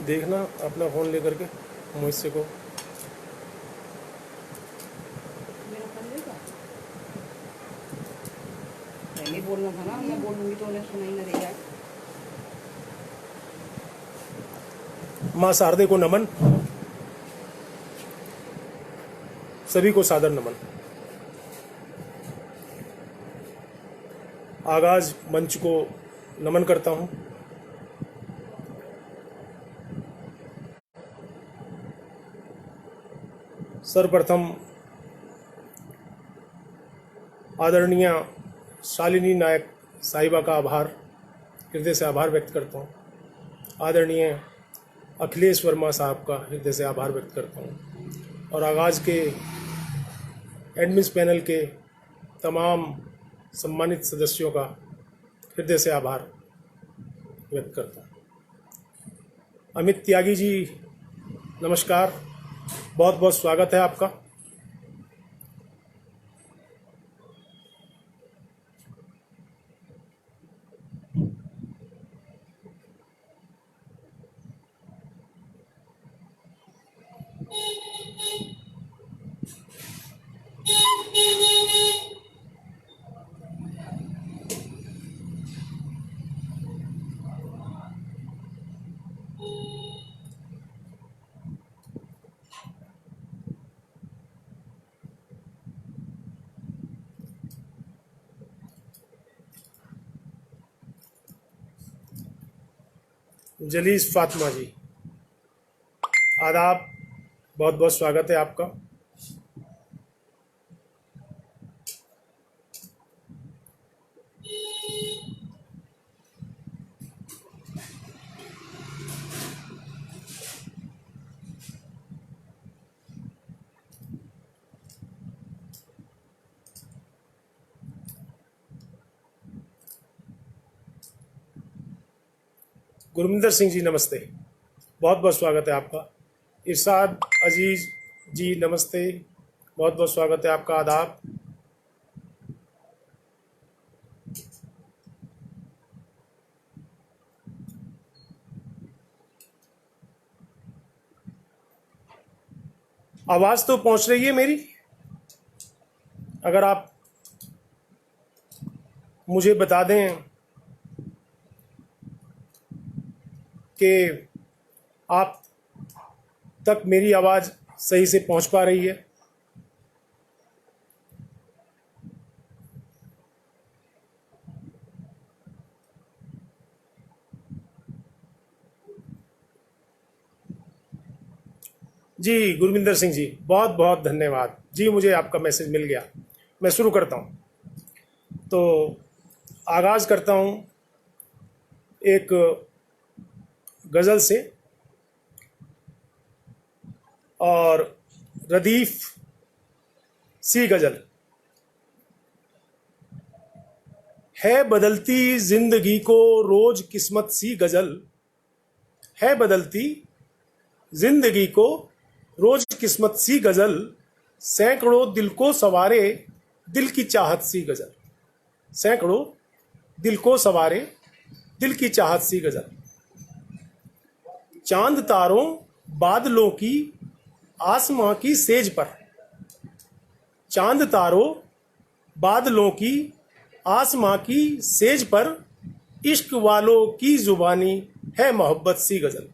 देखना अपना फ़ोन लेकर के मुझसे को। मेरा फोन देखा? पहले बोलना था ना, मैं बोलूंगी तो उन्हें सुनाई ना देगा। माँ शारदे को नमन, सभी को सादर नमन। आगाज मंच को नमन करता हूँ। सर्वप्रथम आदरणीय शालिनी नायक साहिबा का हृदय से आभार व्यक्त करता हूँ। आदरणीय अखिलेश वर्मा साहब का हृदय से आभार व्यक्त करता हूँ। और आगाज के एडमिन्स पैनल के तमाम सम्मानित सदस्यों का हृदय से आभार व्यक्त करता हूँ। अमित त्यागी जी नमस्कार, बहुत बहुत स्वागत है आपका। जलीस फातिमा जी आदाब, बहुत बहुत स्वागत है आपका। गुरमिंदर सिंह जी नमस्ते, बहुत बहुत स्वागत है आपका। इरशाद अजीज जी नमस्ते, बहुत बहुत स्वागत है आपका। आदाब। आवाज तो पहुंच रही है मेरी? अगर आप मुझे बता दें कि आप तक मेरी आवाज सही से पहुंच पा रही है। जी गुरमिंदर सिंह जी बहुत बहुत धन्यवाद जी, मुझे आपका मैसेज मिल गया। मैं शुरू करता हूं, तो आगाज करता हूं एक गज़ल से। और रदीफ सी गज़ल है, बदलती जिंदगी को रोज किस्मत सी गज़ल है, बदलती जिंदगी को रोज किस्मत सी गज़ल, सैकड़ों दिल को सवारे दिल की चाहत सी गज़ल, सैकड़ों दिल को सवारे दिल की चाहत सी गज़ल। चांद तारों बादलों की आसमां की सेज पर, चांद तारों बादलों की आसमां की सेज पर, इश्क वालों की जुबानी है मोहब्बत सी गज़ल,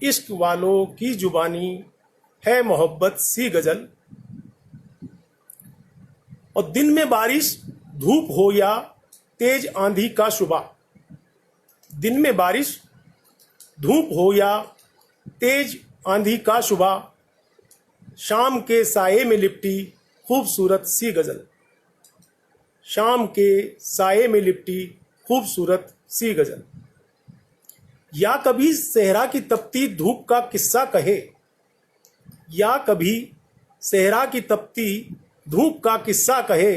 इश्क वालों की जुबानी है मोहब्बत सी गज़ल। और दिन में बारिश धूप हो या तेज आंधी का शुबा, दिन में बारिश धूप हो या तेज आंधी का शुबा, शाम के साये में लिपटी खूबसूरत सी गज़ल, शाम के साये में लिपटी खूबसूरत सी गज़ल। या कभी सहरा की तपती धूप का किस्सा कहे, या कभी सहरा की तपती धूप का किस्सा कहे,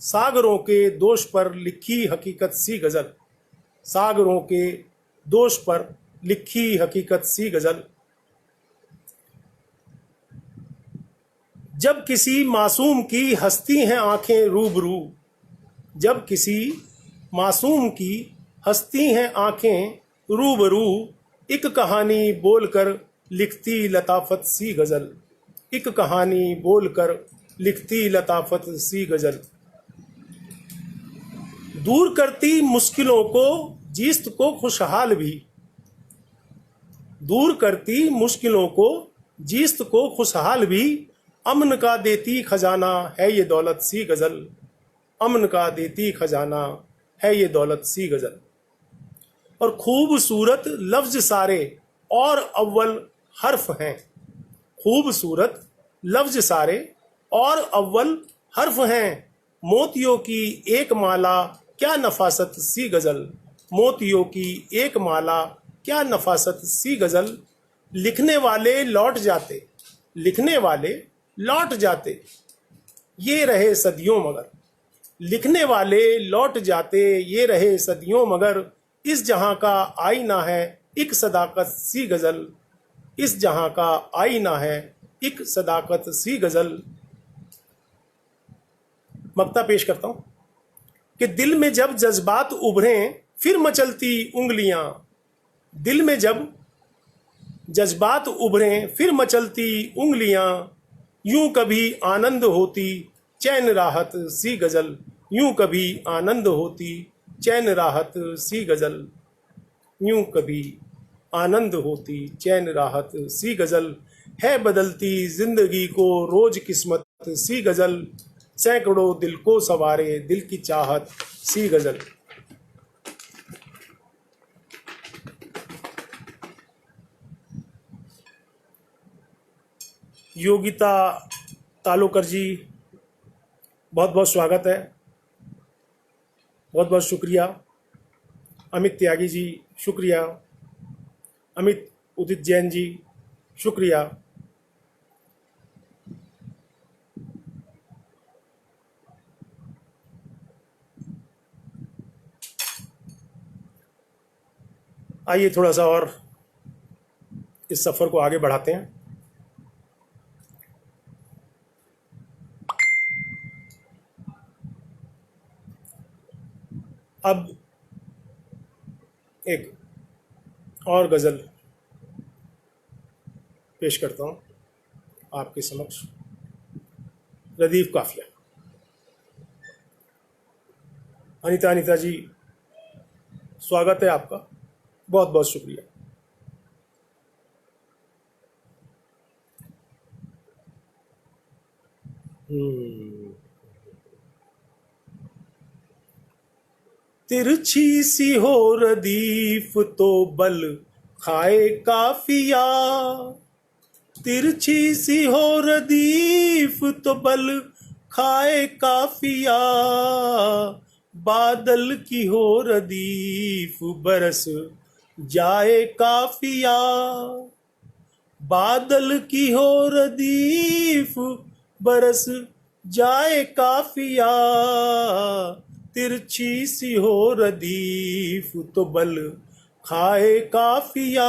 सागरों के दोष पर लिखी हकीकत सी गज़ल, सागरों के दोष पर लिखी हकीकत सी गज़ल। जब किसी मासूम की हंसती हैं आंखें रूबरू, जब किसी मासूम की हंसती हैं आंखें रूबरू, एक कहानी बोलकर लिखती लताफत सी गजल, एक कहानी बोलकर लिखती लताफत सी गजल। दूर करती मुश्किलों को, जीस्त को खुशहाल भी, दूर करती मुश्किलों को, जीस्त को खुशहाल भी। अमन का देती खजाना है ये दौलत सी गजल, अमन का देती खजाना है ये दौलत सी गजल। और खूबसूरत लफ्ज सारे और अव्वल हर्फ हैं, खूबसूरत लफ्ज सारे और अव्वल हर्फ हैं। मोतियों की एक माला क्या नफासत सी गजल, मोतियों की एक माला क्या नफासत सी गजल। लिखने वाले लौट जाते, लिखने वाले लौट जाते, ये रहे सदियों मगर, लिखने वाले लौट जाते, ये रहे सदियों मगर। इस जहां का आईना है एक सदाकत सी गजल, इस जहां का आईना है एक सदाकत सी गजल। मक्ता पेश करता हूं कि दिल में जब जज्बात उभरें फिर मचलती उंगलियां, दिल में जब जज्बात उभरें फिर मचलती उंगलियां। यूं कभी आनंद होती चैन राहत सी गजल, यूं कभी आनंद होती चैन राहत सी गजल, यूं कभी आनंद होती चैन राहत सी गजल। है बदलती जिंदगी को रोज किस्मत सी गजल, सैकड़ों दिल को सवारे दिल की चाहत सी गजल। योगिता तालोकर जी, बहुत बहुत स्वागत है, बहुत बहुत शुक्रिया। अमित त्यागी जी शुक्रिया, अमित उदित जैन जी शुक्रिया। आइए थोड़ा सा और इस सफ़र को आगे बढ़ाते हैं। अब एक और गज़ल पेश करता हूँ आपके समक्ष। रदीफ काफिया। अनीता जी स्वागत है आपका, बहुत बहुत शुक्रिया। तिरछी सी हो रदीफ तो बल खाए काफिया, तिरछी सी हो रदीफ तो बल खाए काफिया। बादल की हो रदीफ बरस जाए काफिया, बादल की हो रदीफ बरस जाए काफिया। तिरछी सी हो रदीफ तो बल खाए काफिया।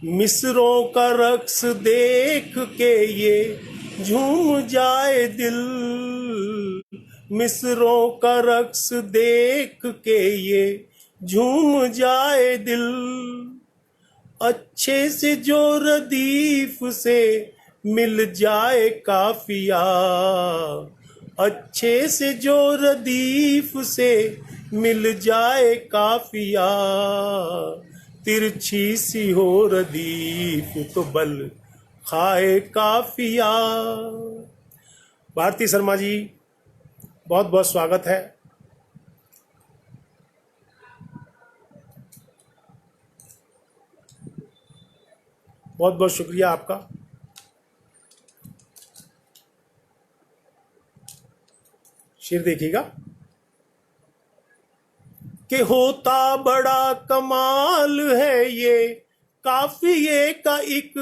मिस्रों का रक्स देख के ये झूम जाए दिल, मिस्रों का रक्स देख के ये झूम जाए दिल। अच्छे से जो रदीफ से मिल जाए काफिया, अच्छे से जो रदीफ से मिल जाए काफिया। तिरछी सी हो रदीफ तो बल खाए काफिया। भारती शर्मा जी बहुत बहुत स्वागत है। बहुत बहुत शुक्रिया आपका। शेर देखिएगा कि होता बड़ा कमाल है ये काफिये का एक,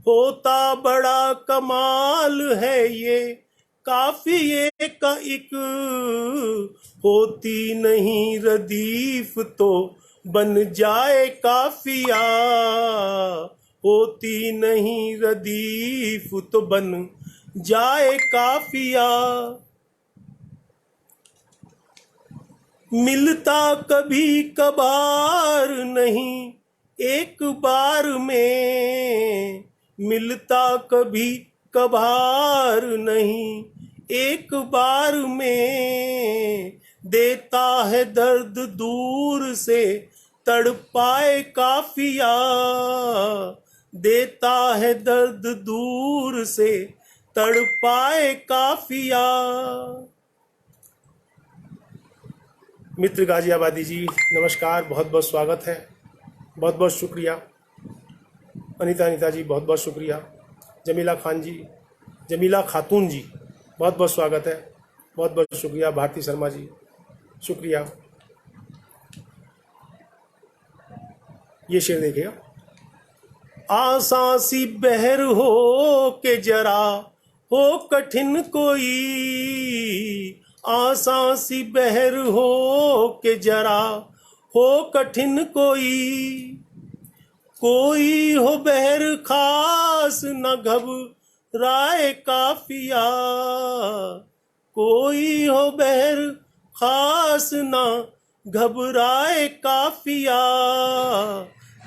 होता बड़ा कमाल है ये काफिये का एक। होती नहीं रदीफ तो बन जाए काफिया, होती नहीं रदीफ तो बन जाए काफिया। मिलता कभी कभार नहीं एक बार में, मिलता कभी कभार नहीं एक बार में, देता है दर्द दूर से तड़पाए काफिया, देता है दर्द दूर से तड़पाए काफिया। मित्र गाजियाबादी जी नमस्कार, बहुत बहुत स्वागत है, बहुत बहुत शुक्रिया। अनीता जी बहुत बहुत शुक्रिया। जमीला खान जी, जमीला खातून जी बहुत बहुत स्वागत है, बहुत बहुत शुक्रिया। भारती शर्मा जी शुक्रिया। ये शेर देखिएगा। आसां सी बहर हो के जरा हो कठिन कोई, आसां सी बहर हो के जरा हो कठिन कोई, कोई हो बहर खास न घबराए काफिया, कोई हो बहर खास न घबराए काफिया,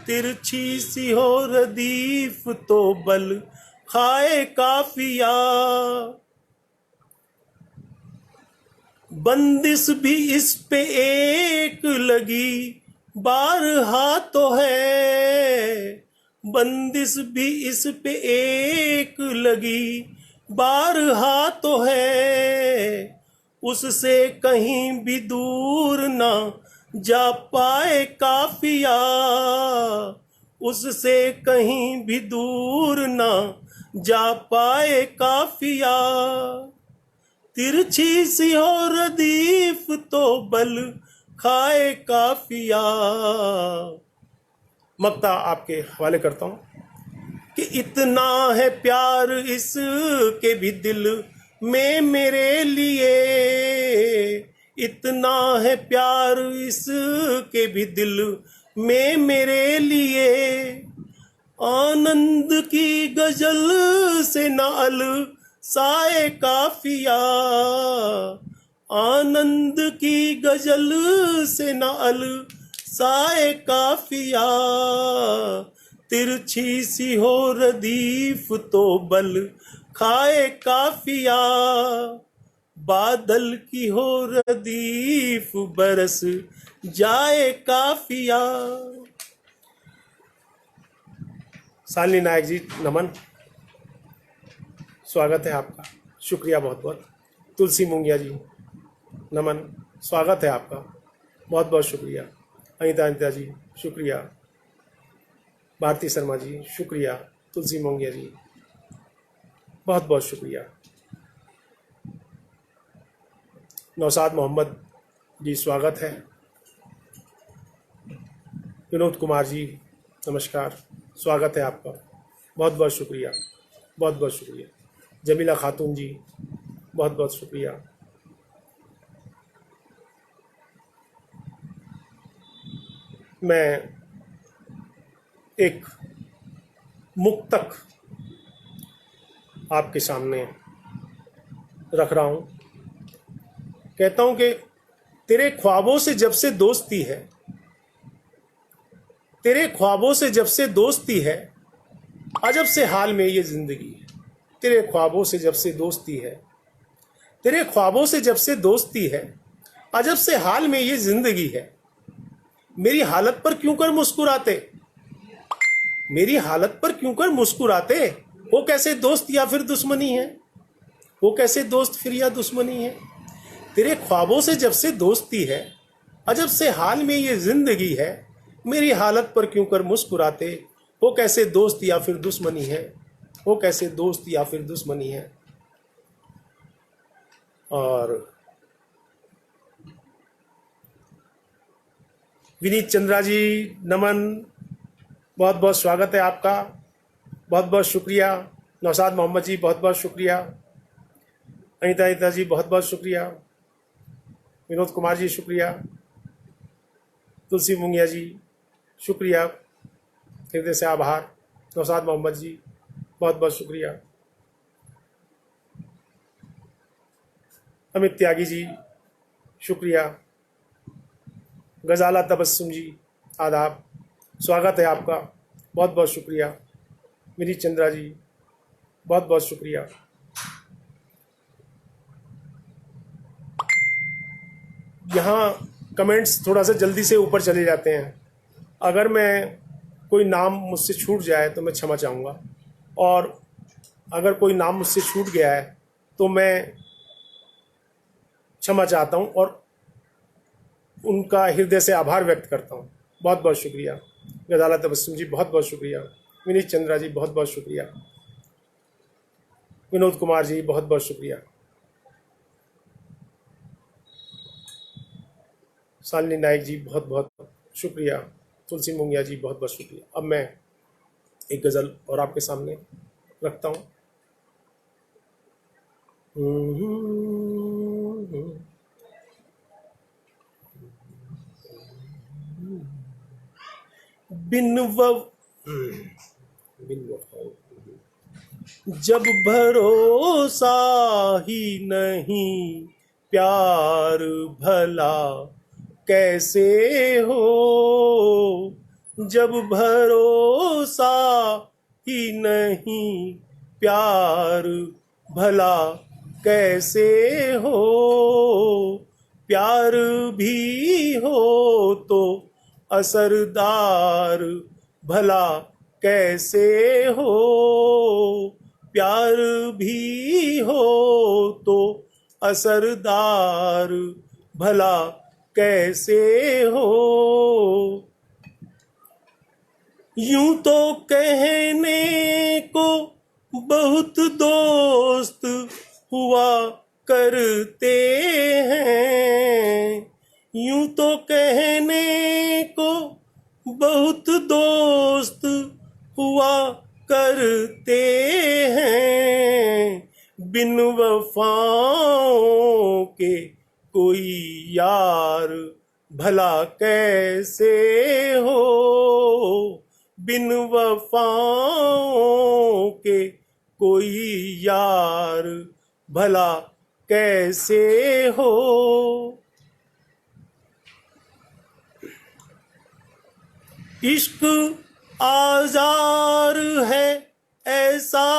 तिरछी सी हो रदीफ तो बल खाए काफिया, बंदिश भी इस पे एक लगी बारहा तो है, बंदिश भी इस पे एक लगी बारहा तो है, उससे कहीं भी दूर ना जा पाए काफिया, उससे कहीं भी दूर ना जा पाए काफिया, तिरछी सी हो रदीफ तो बल खाए काफिया। मक्ता आपके हवाले करता हूँ कि इतना है प्यार इसके भी दिल में मेरे लिए, इतना है प्यार इसके भी दिल में मेरे लिए, आनंद की गजल से नाल साए काफिया, आनंद की गजल से नाल साए काफिया, तिरछी सी हो रदीफ तो बल खाए काफिया, बादल की हो रदीफ बरस जाए काफिया। शालिनी नायक जी नमन, स्वागत है आपका, शुक्रिया बहुत बहुत। तुलसी मुंगिया जी नमन, स्वागत है आपका, बहुत बहुत शुक्रिया। अनीता जी शुक्रिया। भारती शर्मा जी शुक्रिया। तुलसी मुंगिया जी बहुत बहुत शुक्रिया। नौशाद मोहम्मद जी स्वागत है। विनोद कुमार जी नमस्कार, स्वागत है आपका, बहुत बहुत शुक्रिया, बहुत बहुत शुक्रिया। जमीला खातून जी बहुत बहुत शुक्रिया। मैं एक मुक्तक आपके सामने रख रहा हूँ। कहता हूँ कि तेरे ख्वाबों से जब से दोस्ती है, तेरे ख्वाबों से जब से दोस्ती है, अजब से हाल में ये जिंदगी है। तेरे ख्वाबों से जब से दोस्ती है, तेरे ख्वाबों से जब से दोस्ती है, अजब से हाल में ये जिंदगी है। मेरी हालत पर क्यों कर मुस्कुराते, मेरी हालत पर क्यों कर मुस्कुराते, वो कैसे दोस्त या फिर दुश्मनी है, वो कैसे दोस्त फिर या दुश्मनी है। तेरे ख्वाबों से जब से दोस्ती है, अजब से हाल में ये जिंदगी है। मेरी हालत पर क्यों कर मुस्कुराते, वो कैसे दोस्त या फिर दुश्मनी है, वो कैसे दोस्त या फिर दुश्मनी है। और विनीत चंद्रा जी नमन, बहुत बहुत स्वागत है आपका, बहुत बहुत शुक्रिया। नौशाद मोहम्मद जी बहुत बहुत शुक्रिया। अनीता जी बहुत बहुत शुक्रिया। विनोद कुमार जी शुक्रिया। तुलसी मुंगिया जी शुक्रिया, हृदय से आभार। नौशाद मोहम्मद जी बहुत बहुत शुक्रिया। अमित त्यागी जी शुक्रिया। गजाला तबस्सुम जी, आदाब, स्वागत है आपका, बहुत बहुत शुक्रिया। मेरी चंद्रा जी, बहुत बहुत शुक्रिया। यहाँ कमेंट्स थोड़ा सा जल्दी से ऊपर चले जाते हैं, अगर मैं कोई नाम मुझसे छूट जाए तो मैं क्षमा चाहूँगा, और अगर कोई नाम मुझसे छूट गया है तो मैं क्षमा चाहता हूँ और उनका हृदय से आभार व्यक्त करता हूँ। बहुत बहुत शुक्रिया। गजाला तबस्सुम जी, बहुत बहुत शुक्रिया। विनीत चंद्रा जी, बहुत बहुत शुक्रिया। विनोद कुमार जी, बहुत बहुत शुक्रिया। शालिनी नायक जी, बहुत बहुत शुक्रिया। तुलसी मुंगिया जी, बहुत बहुत शुक्रिया। अब मैं एक गज़ल और आपके सामने रखता हूँ। बिन वफा जब भरोसा ही नहीं, प्यार भला कैसे हो। जब भरोसा ही नहीं, प्यार भला कैसे हो। प्यार भी हो तो असरदार भला कैसे हो। प्यार भी हो तो असरदार भला कैसे हो। यूं तो कहने को बहुत दोस्त हुआ करते हैं। यूं तो कहने को बहुत दोस्त हुआ करते हैं। बिन वफाओं के कोई यार भला कैसे हो। बिन वफाओं के कोई यार भला कैसे हो। इश्क आजार है ऐसा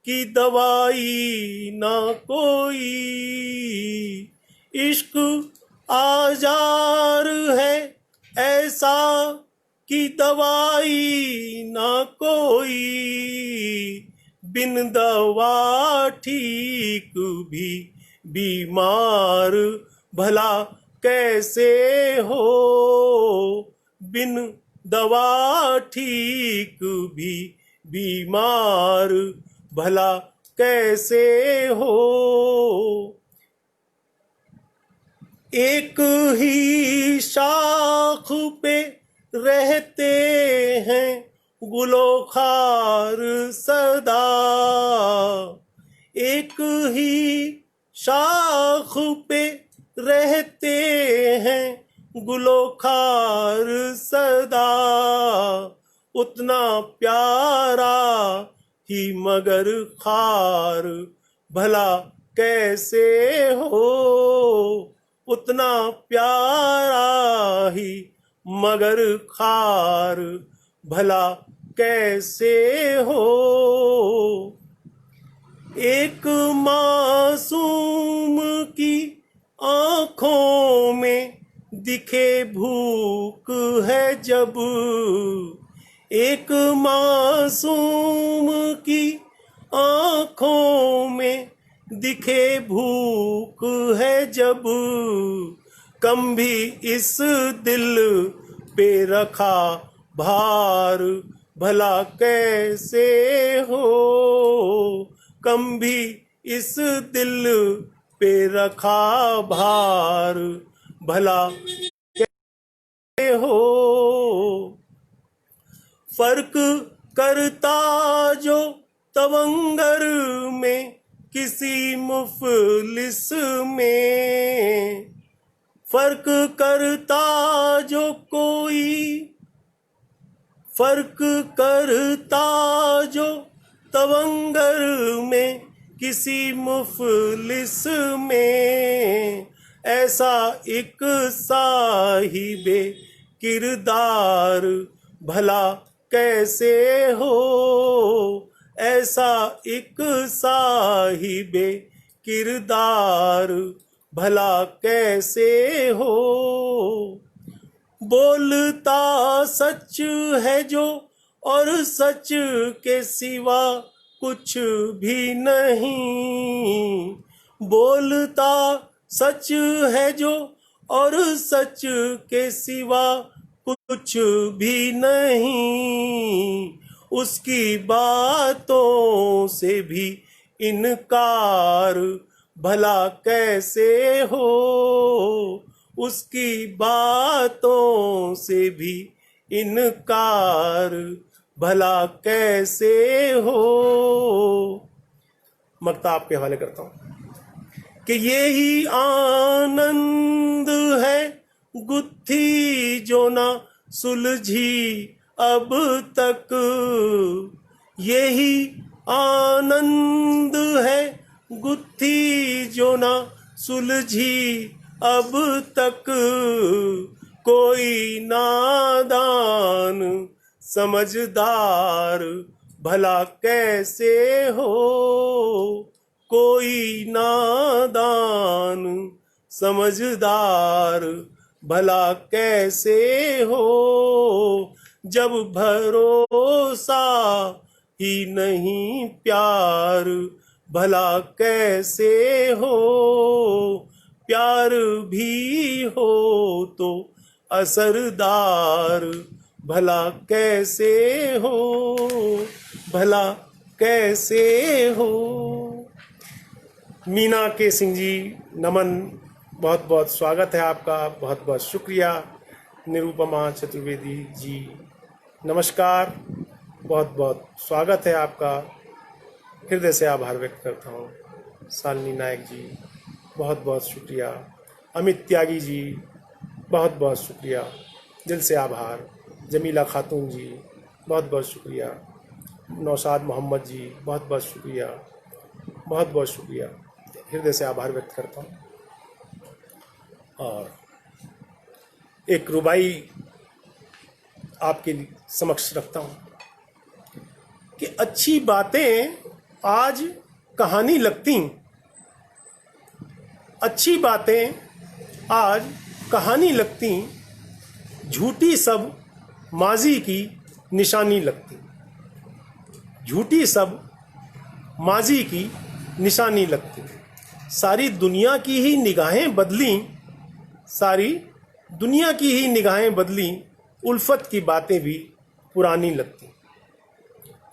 कि दवाई ना कोई। इश्क आजार है ऐसा कि दवाई ना कोई। बिन दवा ठीक भी बीमार भला कैसे हो। बिन दवा ठीक भी बीमार भला कैसे हो। एक ही शाख पे रहते हैं गुलोखार सदा। एक ही शाख पे रहते हैं गुलोखार सदा। उतना प्यारा ही मगर खार भला कैसे हो। उतना प्यारा ही मगर खार भला कैसे हो। एक मासूम की आँखों में दिखे भूख है जब। एक मासूम की आँखों में दिखे भूख है जब। कम भी इस दिल पे रखा भार भला कैसे हो। कम भी इस दिल पे रखा भार भला कैसे हो। फर्क करता जो तवंगर में किसी मुफलिस में। फर्क करता जो कोई, फर्क करता जो तवंगर में किसी मुफलिस में। ऐसा एक साहिबे किरदार भला कैसे हो, ऐसा एक साहिबे किरदार भला कैसे हो। बोलता सच है जो और सच के सिवा कुछ भी नहीं, बोलता सच है जो और सच के सिवा कुछ भी नहीं, उसकी बातों से भी इनकार भला कैसे हो, उसकी बातों से भी इनकार भला कैसे हो। मक्ता आपके हवाले करता हूं कि यही आनंद है गुत्थी जो ना सुलझी अब तक, यही आनंद है गुत्थी जो ना सुलझी अब तक, कोई नादान समझदार भला कैसे हो, कोई नादान समझदार भला कैसे हो। जब भरोसा ही नहीं प्यार भला कैसे हो, प्यार भी हो तो असरदार भला कैसे हो, भला कैसे हो। मीना के सिंह जी नमन, बहुत बहुत स्वागत है आपका, बहुत बहुत शुक्रिया। निरुपमा चतुर्वेदी जी नमस्कार, बहुत बहुत स्वागत है आपका, हृदय से आभार व्यक्त करता हूँ। शालिनी नायक जी बहुत बहुत शुक्रिया। अमित त्यागी जी बहुत बहुत शुक्रिया, दिल से आभार। जमीला खातून जी बहुत बहुत शुक्रिया। नौशाद मोहम्मद जी बहुत बहुत शुक्रिया, बहुत बहुत शुक्रिया, हृदय से आभार व्यक्त करता हूँ। और एक रुबाई आपके समक्ष रखता हूँ कि अच्छी बातें आज कहानी लगती, अच्छी बातें आज कहानी लगती, झूठी सब माजी की निशानी लगती, झूठी सब माजी की निशानी लगती। सारी दुनिया की ही निगाहें बदली, सारी दुनिया की ही निगाहें बदली, उल्फत की बातें भी पुरानी लगती।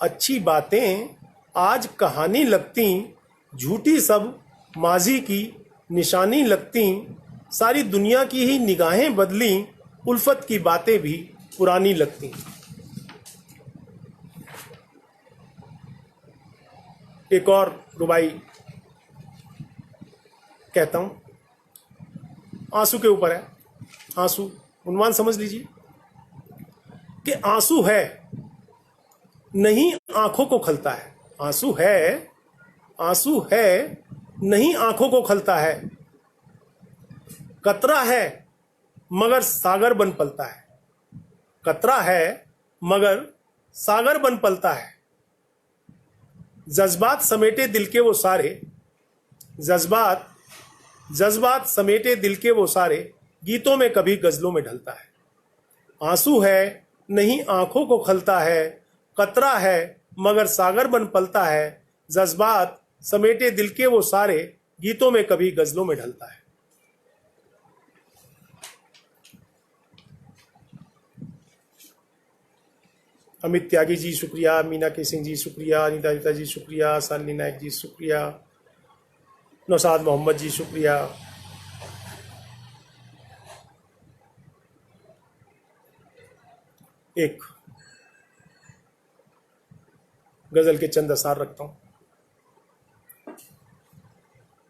अच्छी बातें आज कहानी लगती, झूठी सब माजी की निशानी लगती, सारी दुनिया की ही निगाहें बदली, उल्फत की बातें भी पुरानी लगती। एक और रुबाई कहता हूं, आंसू के ऊपर है। आंसू उन्वान समझ लीजिए कि आंसू है नहीं आंखों को खलता है, आंसू है, आंसू है नहीं आंखों को खलता है, कतरा है मगर सागर बन पलता है, कतरा है मगर सागर बन पलता है। जज्बात समेटे दिल के वो सारे, जज्बात जज्बात समेटे दिल के वो सारे, गीतों में कभी गजलों में ढलता है। आंसू है नहीं आंखों को खलता है, कतरा है मगर सागर बन पलता है, जज्बात समेटे दिल के वो सारे, गीतों में कभी गजलों में ढलता है। अमित त्यागी जी शुक्रिया, मीना के सिंह जी शुक्रिया, अनिता जी शुक्रिया, शालिनी नायक जी शुक्रिया, नौशाद मोहम्मद जी शुक्रिया। एक गजल के चंद असार रखता हूं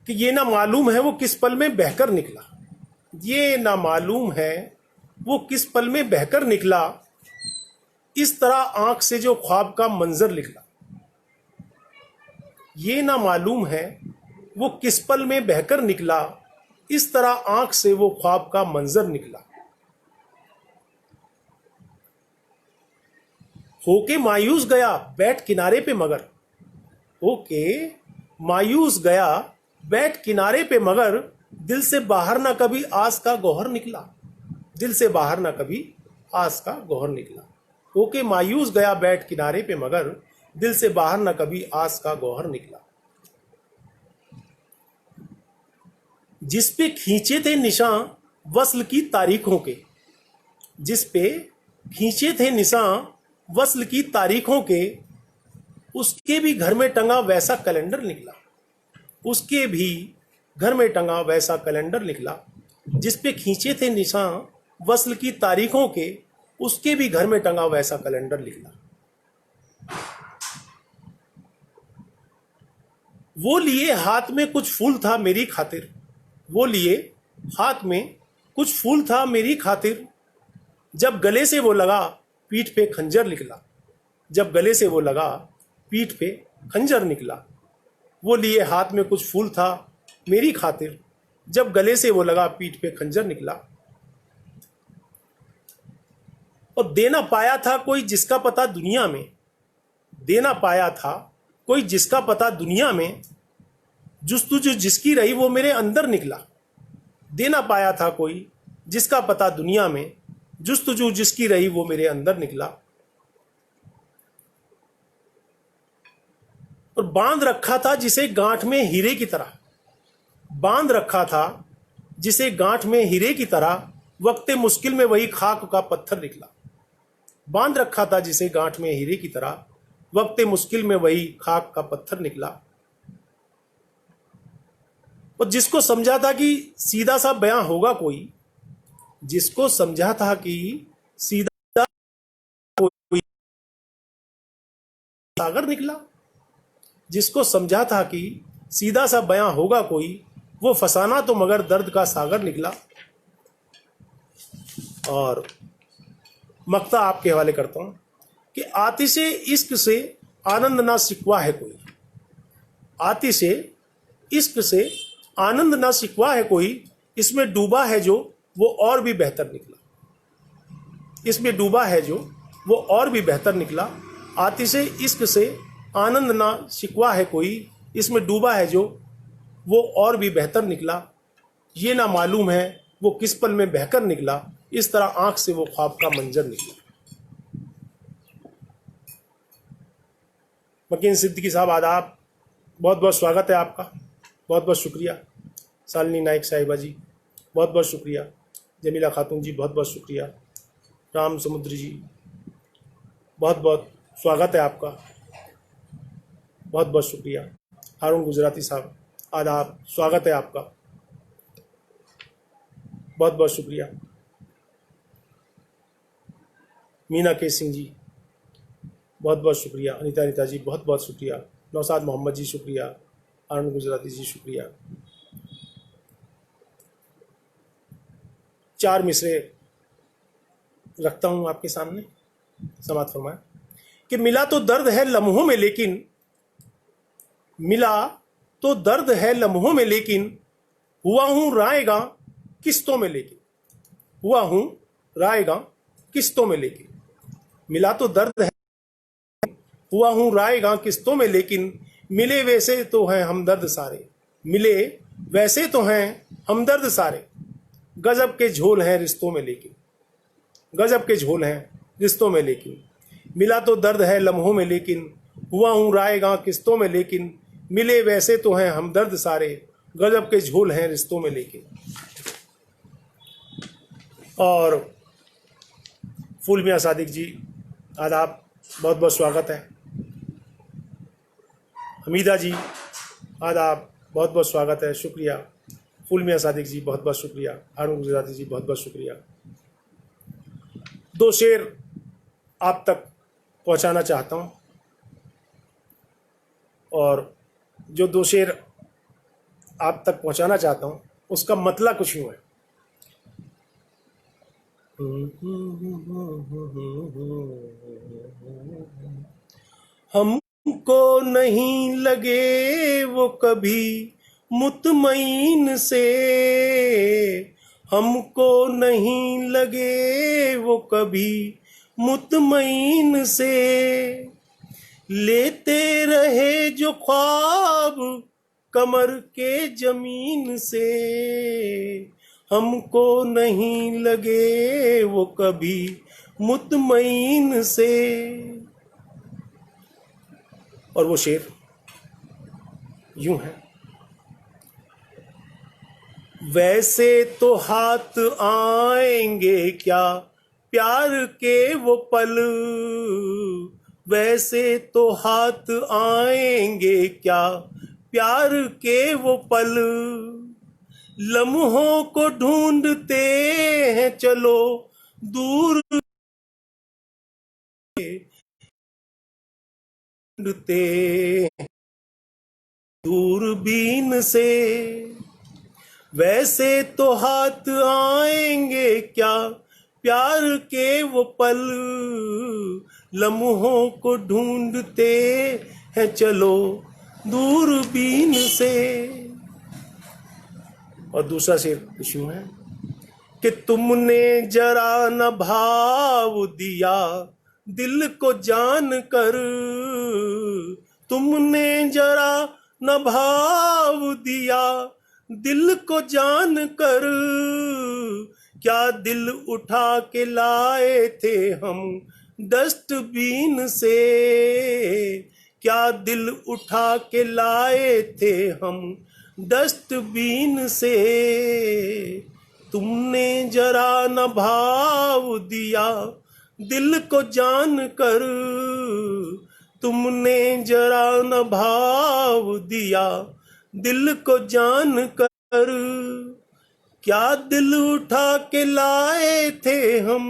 कि ये ना मालूम है वो किस पल में बहकर निकला, ये ना मालूम है वो किस पल में बहकर निकला, इस तरह आंख से जो ख्वाब का मंजर निकला। ये ना मालूम है वो किस पल में बहकर निकला, इस तरह आंख से वो ख्वाब का मंजर निकला। होके मायूस गया बैठ किनारे पे मगर, होके मायूस गया बैठ किनारे पे मगर, दिल से बाहर ना कभी आस का गौहर निकला, दिल से बाहर ना कभी आस का गौहर निकला। होके मायूस गया बैठ किनारे पे मगर, दिल से बाहर ना कभी आस का गौहर निकला। जिस पे खींचे थे निशान वस्ल की तारीखों के, जिस पे खींचे थे निशान वस्ल की तारीखों के, उसके भी घर में टंगा वैसा कैलेंडर निकला, उसके भी घर में टंगा वैसा कैलेंडर निकला। जिस पे खींचे थे निशान वस्ल की तारीखों के, उसके भी घर में टंगा वैसा कैलेंडर निकला। वो लिए हाथ में कुछ फूल था मेरी खातिर, वो लिए हाथ में कुछ फूल था मेरी खातिर, जब गले से वो लगा पीठ पे खंजर निकला, जब गले से वो लगा पीठ पे खंजर निकला। वो लिए हाथ में कुछ फूल था मेरी खातिर, जब गले से वो लगा पीठ पे खंजर निकला। और देना पाया था कोई जिसका पता दुनिया में, देना पाया था कोई जिसका पता दुनिया में, जुस्तुजू जिसकी रही वो मेरे अंदर निकला। देना पाया था कोई जिसका पता दुनिया में, जुस्तुजू जिसकी रही वो मेरे अंदर निकला। और बांध रखा था जिसे गांठ में हीरे की तरह, बांध रखा था जिसे गांठ में हीरे की तरह, वक्ते मुश्किल में वही खाक का पत्थर निकला। बांध रखा था जिसे गांठ में हीरे की तरह, वक्ते मुश्किल में वही खाक का पत्थर निकला। और जिसको समझा था कि सीधा सा बयां होगा कोई, जिसको समझा था कि सीधा कोई सागर निकला, जिसको समझा था कि सीधा सा बयां होगा कोई, वो फसाना तो मगर दर्द का सागर निकला। और मक्ता आपके हवाले करता हूं कि आतिशे इश्क से आनंद ना शिकवा है कोई, आतिशे इश्क से आनंद ना शिकवा है कोई, इसमें डूबा है जो वो और भी बेहतर निकला, इसमें डूबा है जो वो और भी बेहतर निकला। आतिशे इश्क से आनंद ना शिकवा है कोई, इसमें डूबा है जो वो और भी बेहतर निकला। ये ना मालूम है वो किस पल में बहकर निकला, इस तरह आंख से वो ख्वाब का मंजर निकला। मकीन सिद्दीकी साहब आदाब, बहुत बहुत स्वागत है आपका, बहुत बहुत शुक्रिया। शालिनी नाइक साहिबा जी बहुत बहुत शुक्रिया। जमीला खातून जी बहुत बहुत शुक्रिया। राम समुद्र जी बहुत बहुत स्वागत है आपका, बहुत बहुत शुक्रिया। हारून गुजराती साहब आदाब, स्वागत है आपका, बहुत बहुत शुक्रिया। मीना के सिंह जी बहुत बहुत शुक्रिया। अनीता जी बहुत बहुत शुक्रिया। नौसाद मोहम्मद जी शुक्रिया। हारून गुजराती जी शुक्रिया। 4 मिसरे रखता हूं आपके सामने, समात फरमाए कि मिला तो दर्द है लम्हों में लेकिन, मिला तो दर्द है लम्हों में लेकिन, हुआ हूं रायगा किस्तों में लेकिन, हुआ हूं रायगा किस्तों में लेकिन। मिला तो दर्द है, हुआ हूं रायगा किस्तों में लेकिन, मिले वैसे तो हैं हमदर्द सारे, मिले वैसे तो हैं हमदर्द सारे, गजब के झोल हैं रिश्तों में लेकिन, गजब के झोल हैं रिश्तों में लेकिन। मिला तो दर्द है लम्हों में लेकिन, हुआ हूं रायगा किस्तों में लेकिन, मिले वैसे तो हैं हमदर्द सारे, गजब के झोल हैं रिश्तों में लेकिन। और फूल मियां सादिक जी आदाब, बहुत बहुत स्वागत है। हमीदा जी आदाब, बहुत बहुत स्वागत है, शुक्रिया। फूल मियां सादिक जी बहुत बहुत शुक्रिया। हारून गुजराती जी बहुत बहुत शुक्रिया। 2 शेर आप तक पहुंचाना चाहता हूं, और जो 2 शेर आप तक पहुंचाना चाहता हूं उसका मतलब कुछ यूं है। हमको नहीं लगे वो कभी मुतमईन से, हमको नहीं लगे वो कभी मुतमईन से। लेते रहे जो ख्वाब कमर के जमीन से, हमको नहीं लगे वो कभी मुतमईन से। और वो शेर यूं है, वैसे तो हाथ आएंगे क्या प्यार के वो पल, वैसे तो हाथ आएंगे क्या प्यार के वो पल। लम्हों को ढूंढते हैं चलो दूर, ढूंढते दूरबीन से। वैसे तो हाथ आएंगे क्या प्यार के वो पल, लम्हों को ढूंढते हैं चलो दूरबीन से। और दूसरा शेर यूं है कि तुमने जरा न भाव दिया दिल को जान कर, तुमने जरा न भाव दिया दिल को जान कर। क्या दिल उठा के लाए थे हम डस्टबिन से, क्या दिल उठा के लाए थे हम डस्टबिन से। तुमने जरा न भाव दिया दिल को जान कर, तुमने जरा न भाव दिया दिल को जान कर। क्या दिल उठा के लाए थे हम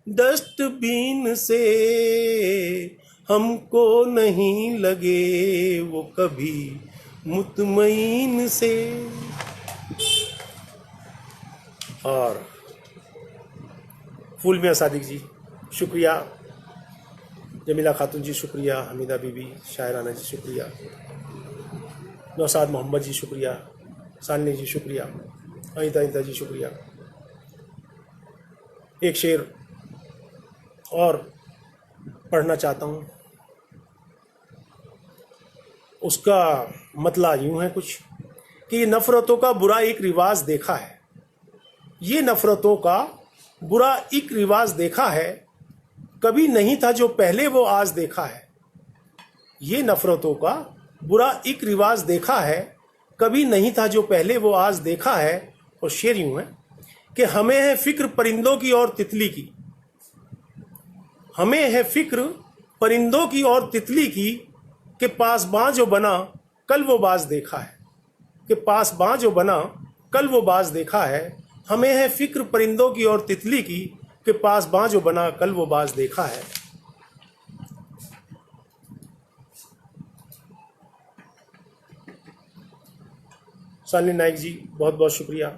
डस्टबिन से, हमको नहीं लगे वो कभी मुतमईन से। और फूल मियाँ सादिक जी शुक्रिया, जमीला खातून जी शुक्रिया, हमीदा बीबी शायराना जी शुक्रिया, नौसाद मोहम्मद जी शुक्रिया, सालनी जी शुक्रिया, अनीता जी शुक्रिया। एक शेर और पढ़ना चाहता हूँ, उसका मतला यूँ है कुछ कि नफ़रतों का बुरा एक रिवाज देखा है, ये नफ़रतों का बुरा एक रिवाज देखा है, कभी नहीं था जो पहले वो आज देखा है। ये नफ़रतों का बुरा एक रिवाज देखा है, कभी नहीं था जो पहले वो आज देखा है। और शेर यूँ है कि हमें है फ़िक्र परिंदों की और तितली की, हमें है फ़िक्र परिंदों की और तितली की, कि पासबां जो बना कल वो बाज देखा है, कि पासबां जो बना कल वो बाज देखा है। हमें है फ़िक्र परिंदों की और तितली की, कि पासबां जो बना कल वो बाज देखा है। सालनी नाइक जी बहुत बहुत शुक्रिया,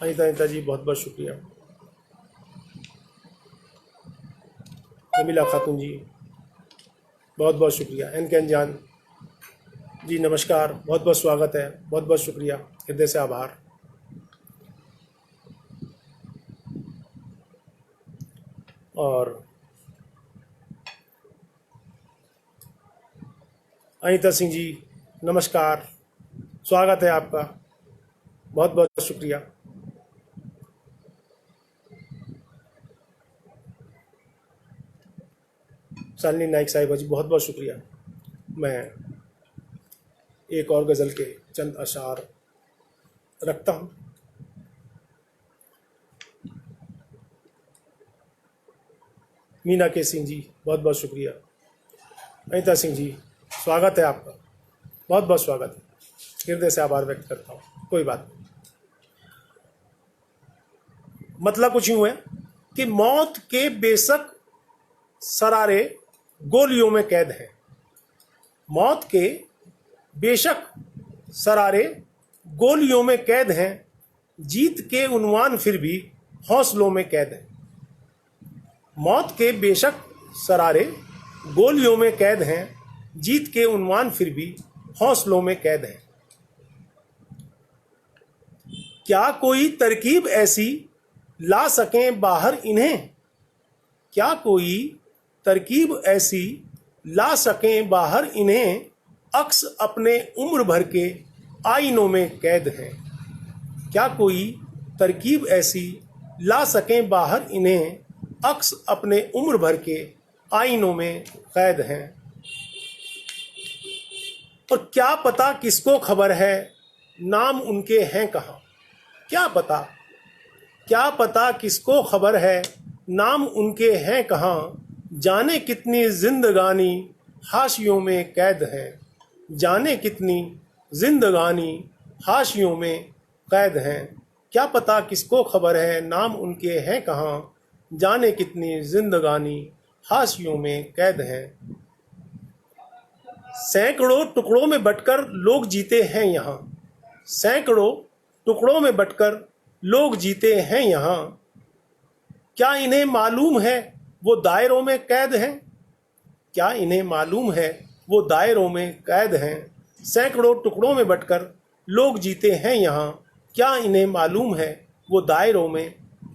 अनीता जी बहुत बहुत शुक्रिया, जमीला खातून जी बहुत बहुत शुक्रिया, एन जान जी नमस्कार, बहुत बहुत स्वागत है, बहुत बहुत शुक्रिया, हृदय से आभार। और अनीता सिंह जी नमस्कार, स्वागत है आपका, बहुत बहुत शुक्रिया। सालनी नाइक साहिबा जी बहुत बहुत शुक्रिया। मैं एक और गज़ल के चंद अशार रखता हूँ। मीना के सिंह जी बहुत बहुत शुक्रिया, अनीता सिंह जी स्वागत है आपका, बहुत बहुत स्वागत है, हृदय से आभार व्यक्त करता हूँ, कोई बात नहीं। मतलब कुछ यूँ है कि मौत के बेशक सरारे गोलियों में कैद हैं, मौत के बेशक सरारे गोलियों में कैद हैं, जीत के उन्वान फिर भी हौसलों में कैद हैं। मौत के बेशक सरारे गोलियों में कैद हैं, जीत के उन्वान फिर भी हौसलों में कैद हैं। क्या कोई तरकीब ऐसी ला सकें बाहर इन्हें? क्या कोई तरकीब ऐसी ला सकें बाहर इन्हें? अक्स अपने उम्र भर के आईनों में कैद हैं। क्या कोई तरकीब ऐसी ला सकें बाहर इन्हें? अक्स अपने उम्र भर के आईनों में कैद हैं। और क्या पता किसको खबर है नाम उनके हैं कहाँ? क्या पता किसको खबर है नाम उनके हैं कहाँ? जाने कितनी जिंदगानी हाशियों में कैद है। जाने कितनी जिंदगानी हाशियों में कैद हैं। क्या पता किसको खबर है नाम उनके हैं कहाँ? जाने कितनी जिंदगानी हाशियों में कैद हैं। सैकड़ों टुकड़ों में बंटकर लोग जीते हैं यहाँ। सैकड़ों टुकड़ों में बंटकर लोग जीते हैं यहाँ। क्या इन्हें मालूम है वो दायरों में कैद हैं? क्या इन्हें मालूम है वो दायरों में कैद हैं? सैकड़ों टुकड़ों में बंटकर लोग जीते हैं यहाँ। क्या इन्हें मालूम है वो दायरों में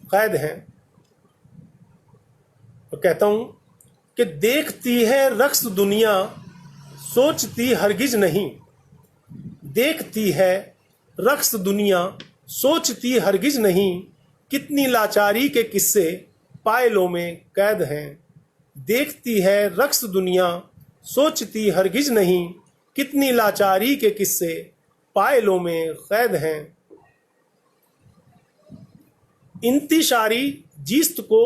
कैद हैं? तो कहता हूँ कि देखती है रक्स दुनिया सोचती हरगिज नहीं। देखती है रक्स दुनिया सोचती हरगिज नहीं। कितनी लाचारी के किस्से पायलों में कैद हैं। देखती है रक्स दुनिया सोचती हरगिज नहीं। कितनी लाचारी के किस्से पायलों में कैद हैं। इंतिशारी जीस्त को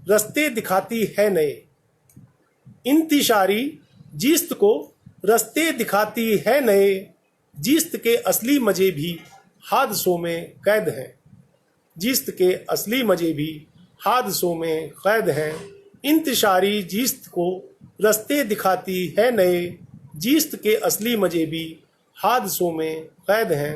रस्ते दिखाती है नए। इंतिशारी जीस्त को रस्ते दिखाती है नए। जीस्त के असली मजे भी हादसों में कैद हैं। जीस्त के असली मजे भी हादसों में कैद हैं। इंतिशारी जीस्त को रस्ते दिखाती है नए। जीस्त के असली मजे भी हादसों में कैद हैं।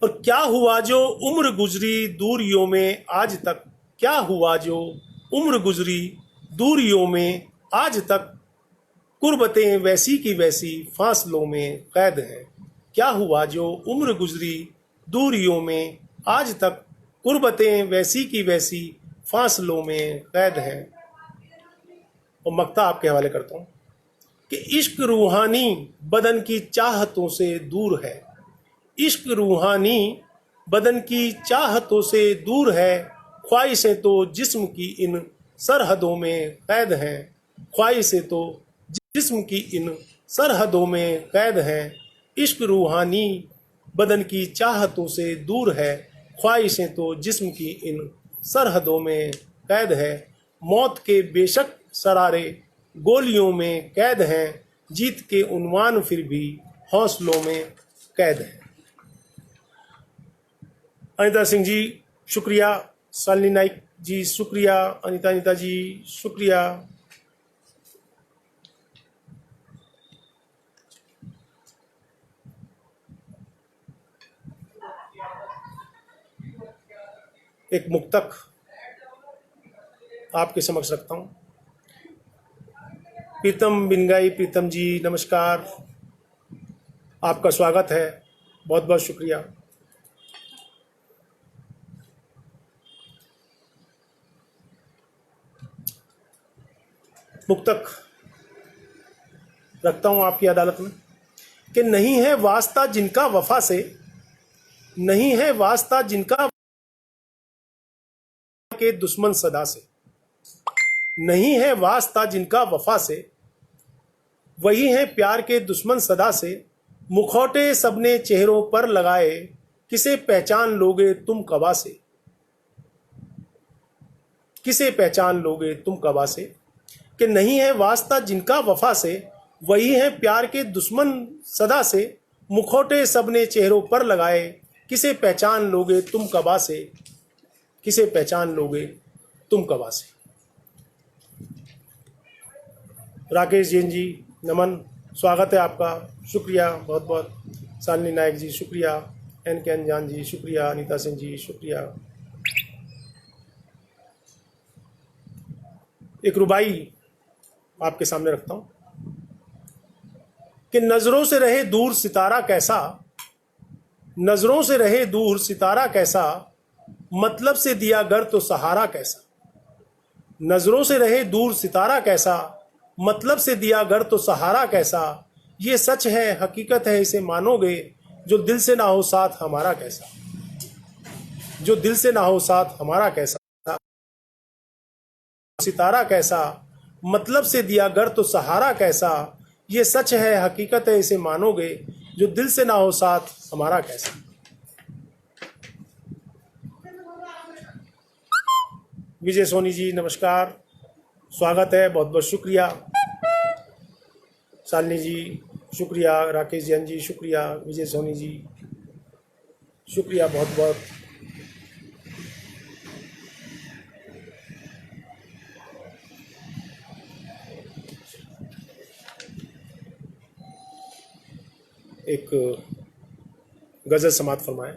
और क्या हुआ जो उम्र गुजरी दूरियों में आज तक? क्या हुआ जो उम्र गुजरी दूरियों में आज तक? कुर्बतें वैसी की वैसी फासलों में कैद हैं। क्या हुआ जो उम्र गुजरी दूरियों में आज तक? कुर्बतें वैसी की वैसी फासलों में कैद हैं। और मक्ता आपके हवाले करता हूँ कि इश्क रूहानी बदन की चाहतों से दूर है। इश्क रूहानी बदन की चाहतों से दूर है। ख्वाहिशें तो जिस्म की इन सरहदों में कैद हैं। ख्वाहिशें तो जिस्म की इन सरहदों में कैद हैं। इश्क रूहानी बदन की चाहतों से दूर है। ख्वाहिशें तो जिस्म की इन सरहदों में कैद है। मौत के बेशक सरारे गोलियों में कैद हैं। जीत के उन्वान फिर भी हौसलों में कैद हैं। अनिता सिंह जी शुक्रिया। शालिनी नाइक जी शुक्रिया। अनिता जी शुक्रिया। एक मुक्तक आपके समक्ष रखता हूँ। प्रीतम बिनगाई प्रीतम जी नमस्कार, आपका स्वागत है, बहुत बहुत शुक्रिया। मुक्तक रखता हूँ आपकी अदालत में कि नहीं है वास्ता जिनका वफा से, नहीं है वास्ता जिनका के दुश्मन सदा से, नहीं है वास्ता जिनका वफा से, वही है प्यार के दुश्मन सदा से। मुखौटे सबने चेहरों पर लगाए, किसे पहचान लोगे तुम कबा से, किसे पहचान लोगे तुम कबा से। कि नहीं है वास्ता जिनका वफा से, वही है प्यार के दुश्मन सदा से। मुखौटे सबने चेहरों पर लगाए, किसे पहचान लोगे तुम कबा से, किसे पहचान लोगे तुम कबा से। राकेश जैन जी नमन, स्वागत है आपका, शुक्रिया बहुत बहुत। शालिनी नायक जी शुक्रिया। एन के अनजान जी शुक्रिया। अनिता सिंह जी शुक्रिया। एक रुबाई आपके सामने रखता हूं कि नजरों से रहे दूर सितारा कैसा, नजरों से रहे दूर सितारा कैसा, मतलब से दिया गर तो सहारा कैसा। नजरों से रहे दूर सितारा कैसा, मतलब से दिया गर तो सहारा कैसा। ये सच है हकीकत है इसे मानोगे, जो दिल से ना हो साथ हमारा कैसा। जो दिल से ना हो साथ हमारा कैसा। सितारा कैसा, मतलब से दिया गर तो सहारा कैसा। ये सच है हकीकत है इसे मानोगे, जो दिल से ना हो साथ हमारा कैसा। विजय सोनी जी नमस्कार, स्वागत है, बहुत बहुत शुक्रिया। शालिनी जी शुक्रिया, राकेश जैन जी शुक्रिया, विजय सोनी जी शुक्रिया बहुत बहुत। एक गजल समात फरमाए।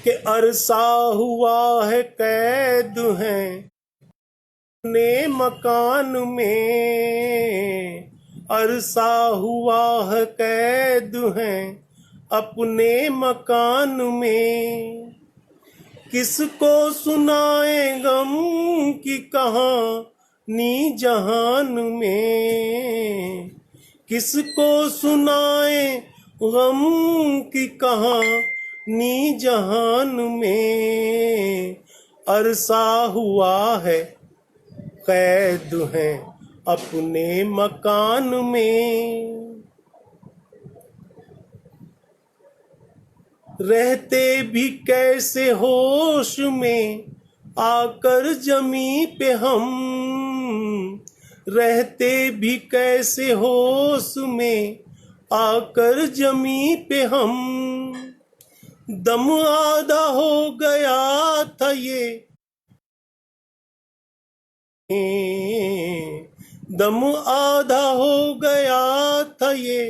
कि अरसा हुआ है कैद हैं अपने मकान में। अरसा हुआ है कैद हैं अपने मकान में। किसको सुनाए गम की कहानी जहान में। किसको सुनाए गम की कहानी जहान में। अरसा हुआ है कैद हैं अपने मकान में। रहते भी कैसे होश में आकर जमी पे हम। रहते भी कैसे होश में आकर जमी पे हम। दम आधा हो गया था ये, दम आधा हो गया था ये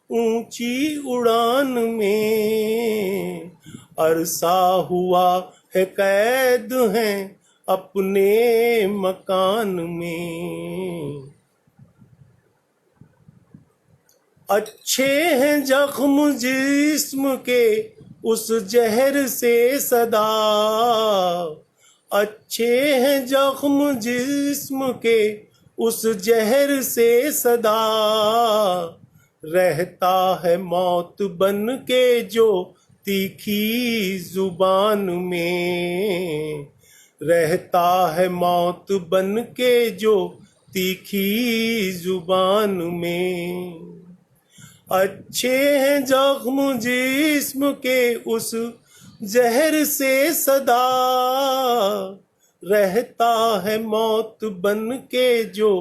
ऊंची उड़ान में। अरसा हुआ है कैद हैं अपने मकान में। अच्छे हैं जख्म जिस्म के उस जहर से सदा। अच्छे हैं जख्म जिस्म के उस जहर से सदा। रहता है मौत बन के जो तीखी जुबान में। रहता है मौत बन के जो तीखी जुबान में। अच्छे हैं जख्म जिस्म के उस जहर से सदा। रहता है मौत बन के जो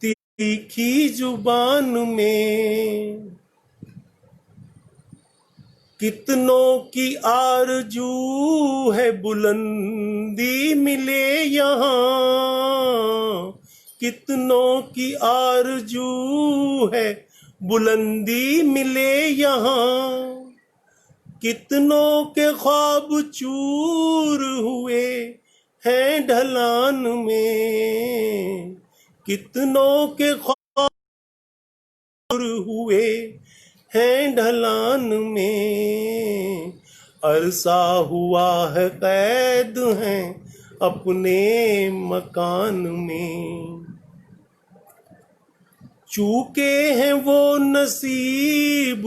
तीखी जुबान में। कितनों की आरजू है बुलंदी मिले यहाँ। कितनों की आरजू है बुलंदी मिले यहाँ। कितनों के ख्वाब चूर हुए हैं ढलान में। कितनों के ख्वाब चूर हुए हैं ढलान में। अरसा हुआ है कैद हैं अपने मकान में। चूके हैं वो नसीब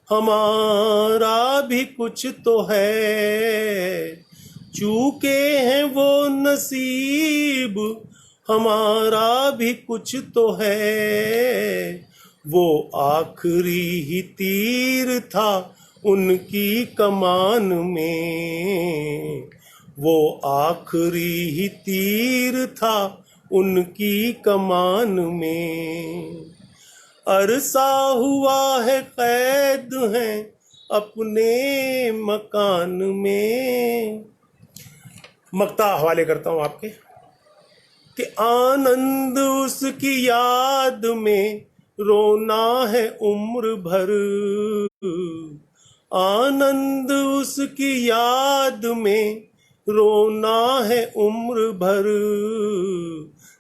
हमारा भी कुछ तो है। चूके हैं वो नसीब हमारा भी कुछ तो है। वो आखिरी ही तीर था उनकी कमान में। वो आखिरी ही तीर था उनकी कमान में। अरसा हुआ है कैद हैं अपने मकान में। मक्ता हवाले करता हूँ आपके कि आनंद उसकी याद में रोना है उम्र भर। आनंद उसकी याद में रोना है उम्र भर।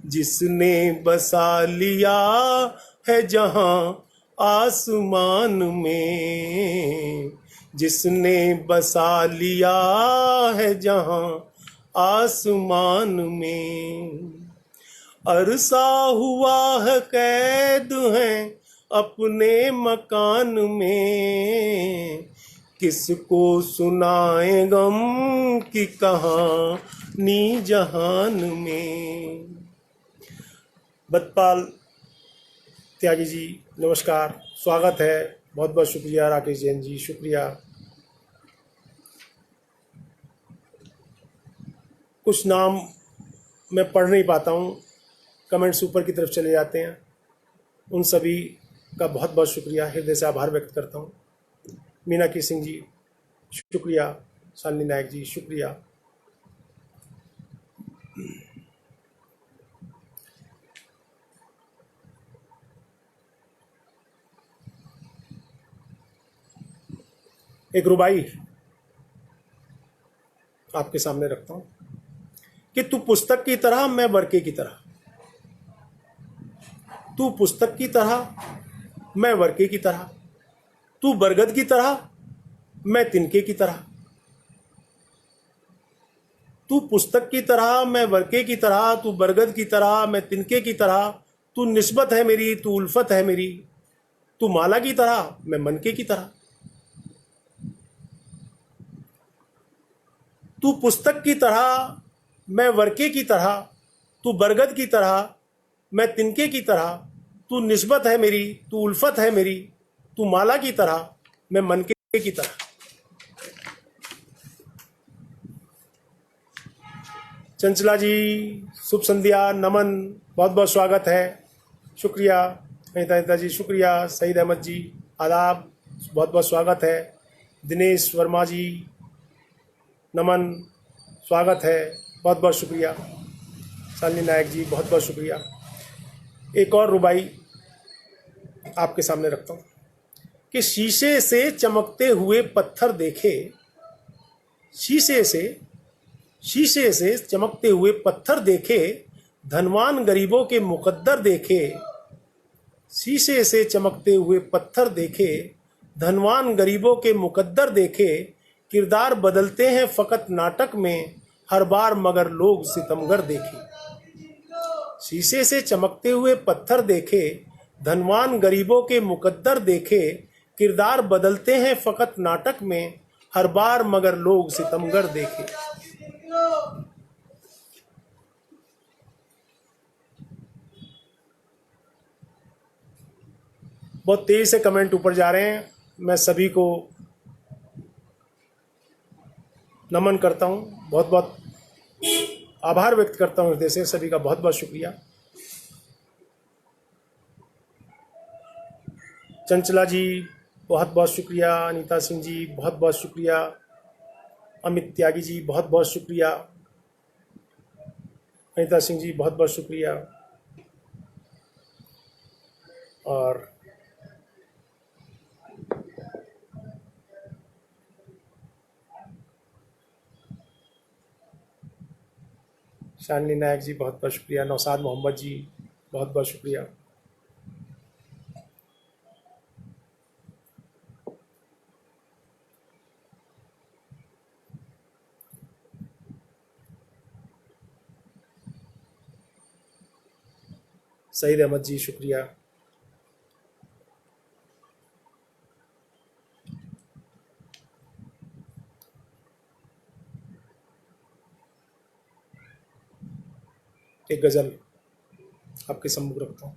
जिसने बसा लिया है जहां आसमान में, जिसने बसा लिया है जहां आसमान में। अरसा हुआ है कैद हैं अपने मकान में, किसको सुनाए गम की कहानी जहान में। बदपाल त्यागी जी नमस्कार, स्वागत है। बहुत बहुत शुक्रिया राकेश जैन जी, शुक्रिया। कुछ नाम मैं पढ़ नहीं पाता हूँ, कमेंट्स ऊपर की तरफ चले जाते हैं। उन सभी का बहुत बहुत शुक्रिया, हृदय से आभार व्यक्त करता हूँ। मीनाक्षी सिंह जी शुक्रिया, शालिनी नायक जी शुक्रिया। एक रुबाई आपके सामने रखता हूँ कि तू पुस्तक की तरह, मैं वर्के की तरह। तू पुस्तक की तरह, मैं वर्के की तरह। तू बरगद की तरह, मैं तिनके की तरह। तू पुस्तक की तरह, मैं वर्के की तरह। तू बरगद की तरह, मैं तिनके की तरह। तू निस्बत है मेरी, तू उल्फत है मेरी। तू माला की तरह, मैं मनके की तरह। तू पुस्तक की तरह, मैं वर्के की तरह। तू बरगद की तरह, मैं तिनके की तरह। तू निस्बत है मेरी, तू उल्फत है मेरी। तू माला की तरह, मैं मनके की तरह। चंचला जी शुभ संध्या, नमन, बहुत बहुत स्वागत है, शुक्रिया। अनिता जी शुक्रिया। सईद अहमद जी आदाब, बहुत बहुत स्वागत है। दिनेश वर्मा जी नमन, स्वागत है, बहुत बहुत शुक्रिया। शालिनी नायक जी बहुत बहुत शुक्रिया। एक और रुबाई आपके सामने रखता हूँ कि शीशे से चमकते हुए पत्थर देखे, शीशे से चमकते हुए पत्थर देखे, धनवान गरीबों के मुकद्दर देखे। शीशे से चमकते हुए पत्थर देखे, धनवान गरीबों के मुकद्दर देखे। किरदार बदलते हैं फकत नाटक में, हर बार मगर लोग सितमगर देखे। शीशे से चमकते हुए पत्थर देखे, धनवान गरीबों के मुकद्दर देखे। किरदार बदलते हैं फकत नाटक में, हर बार मगर लोग सितमगर देखे। बहुत तेजी से कमेंट ऊपर जा रहे हैं, मैं सभी को नमन करता हूं, बहुत बहुत आभार व्यक्त करता हूं हृदय से, सभी का बहुत बहुत शुक्रिया। चंचला जी बहुत बहुत शुक्रिया। अनीता सिंह जी बहुत बहुत शुक्रिया। अमित त्यागी जी बहुत बहुत शुक्रिया। अनीता सिंह जी बहुत बहुत शुक्रिया। और शालिनी नायक जी बहुत बहुत शुक्रिया। नौसाद मोहम्मद जी बहुत बहुत शुक्रिया। सईद अहमद जी शुक्रिया। एक गज़ल आपके सम्मुख रखता हूँ।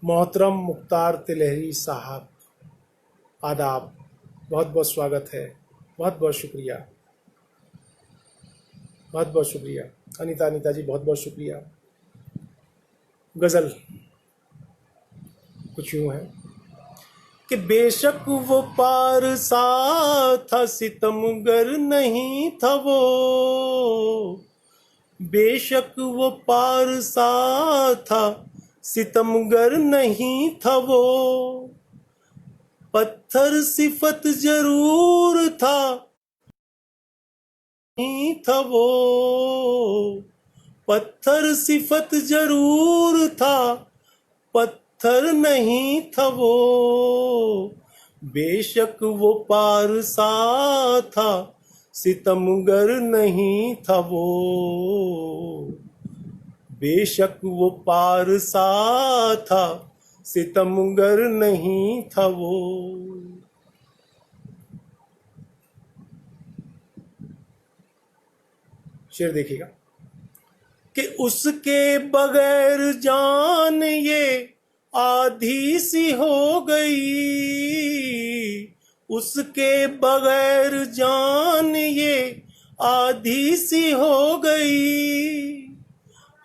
मोहतरम मुख्तार तिलहरी साहब आदाब, बहुत बहुत स्वागत है, बहुत बहुत शुक्रिया, बहुत बहुत शुक्रिया। अनीता जी बहुत बहुत शुक्रिया। गज़ल कुछ यूँ है कि बेशक वो पारसा था सितमगर नहीं था वो, बेशक वो पारसा था सितमगर नहीं था वो, पत्थर सिफत जरूर था नहीं था वो, पत्थर सिफत जरूर था पत्थर नहीं था वो, बेशक वो पारसा था सितमगर नहीं था वो, बेशक वो पारसा था सितमगर नहीं था वो। शेर देखिएगा कि उसके बगैर जान ये आधी सी हो गई, उसके बगैर जान ये आधी सी हो गई,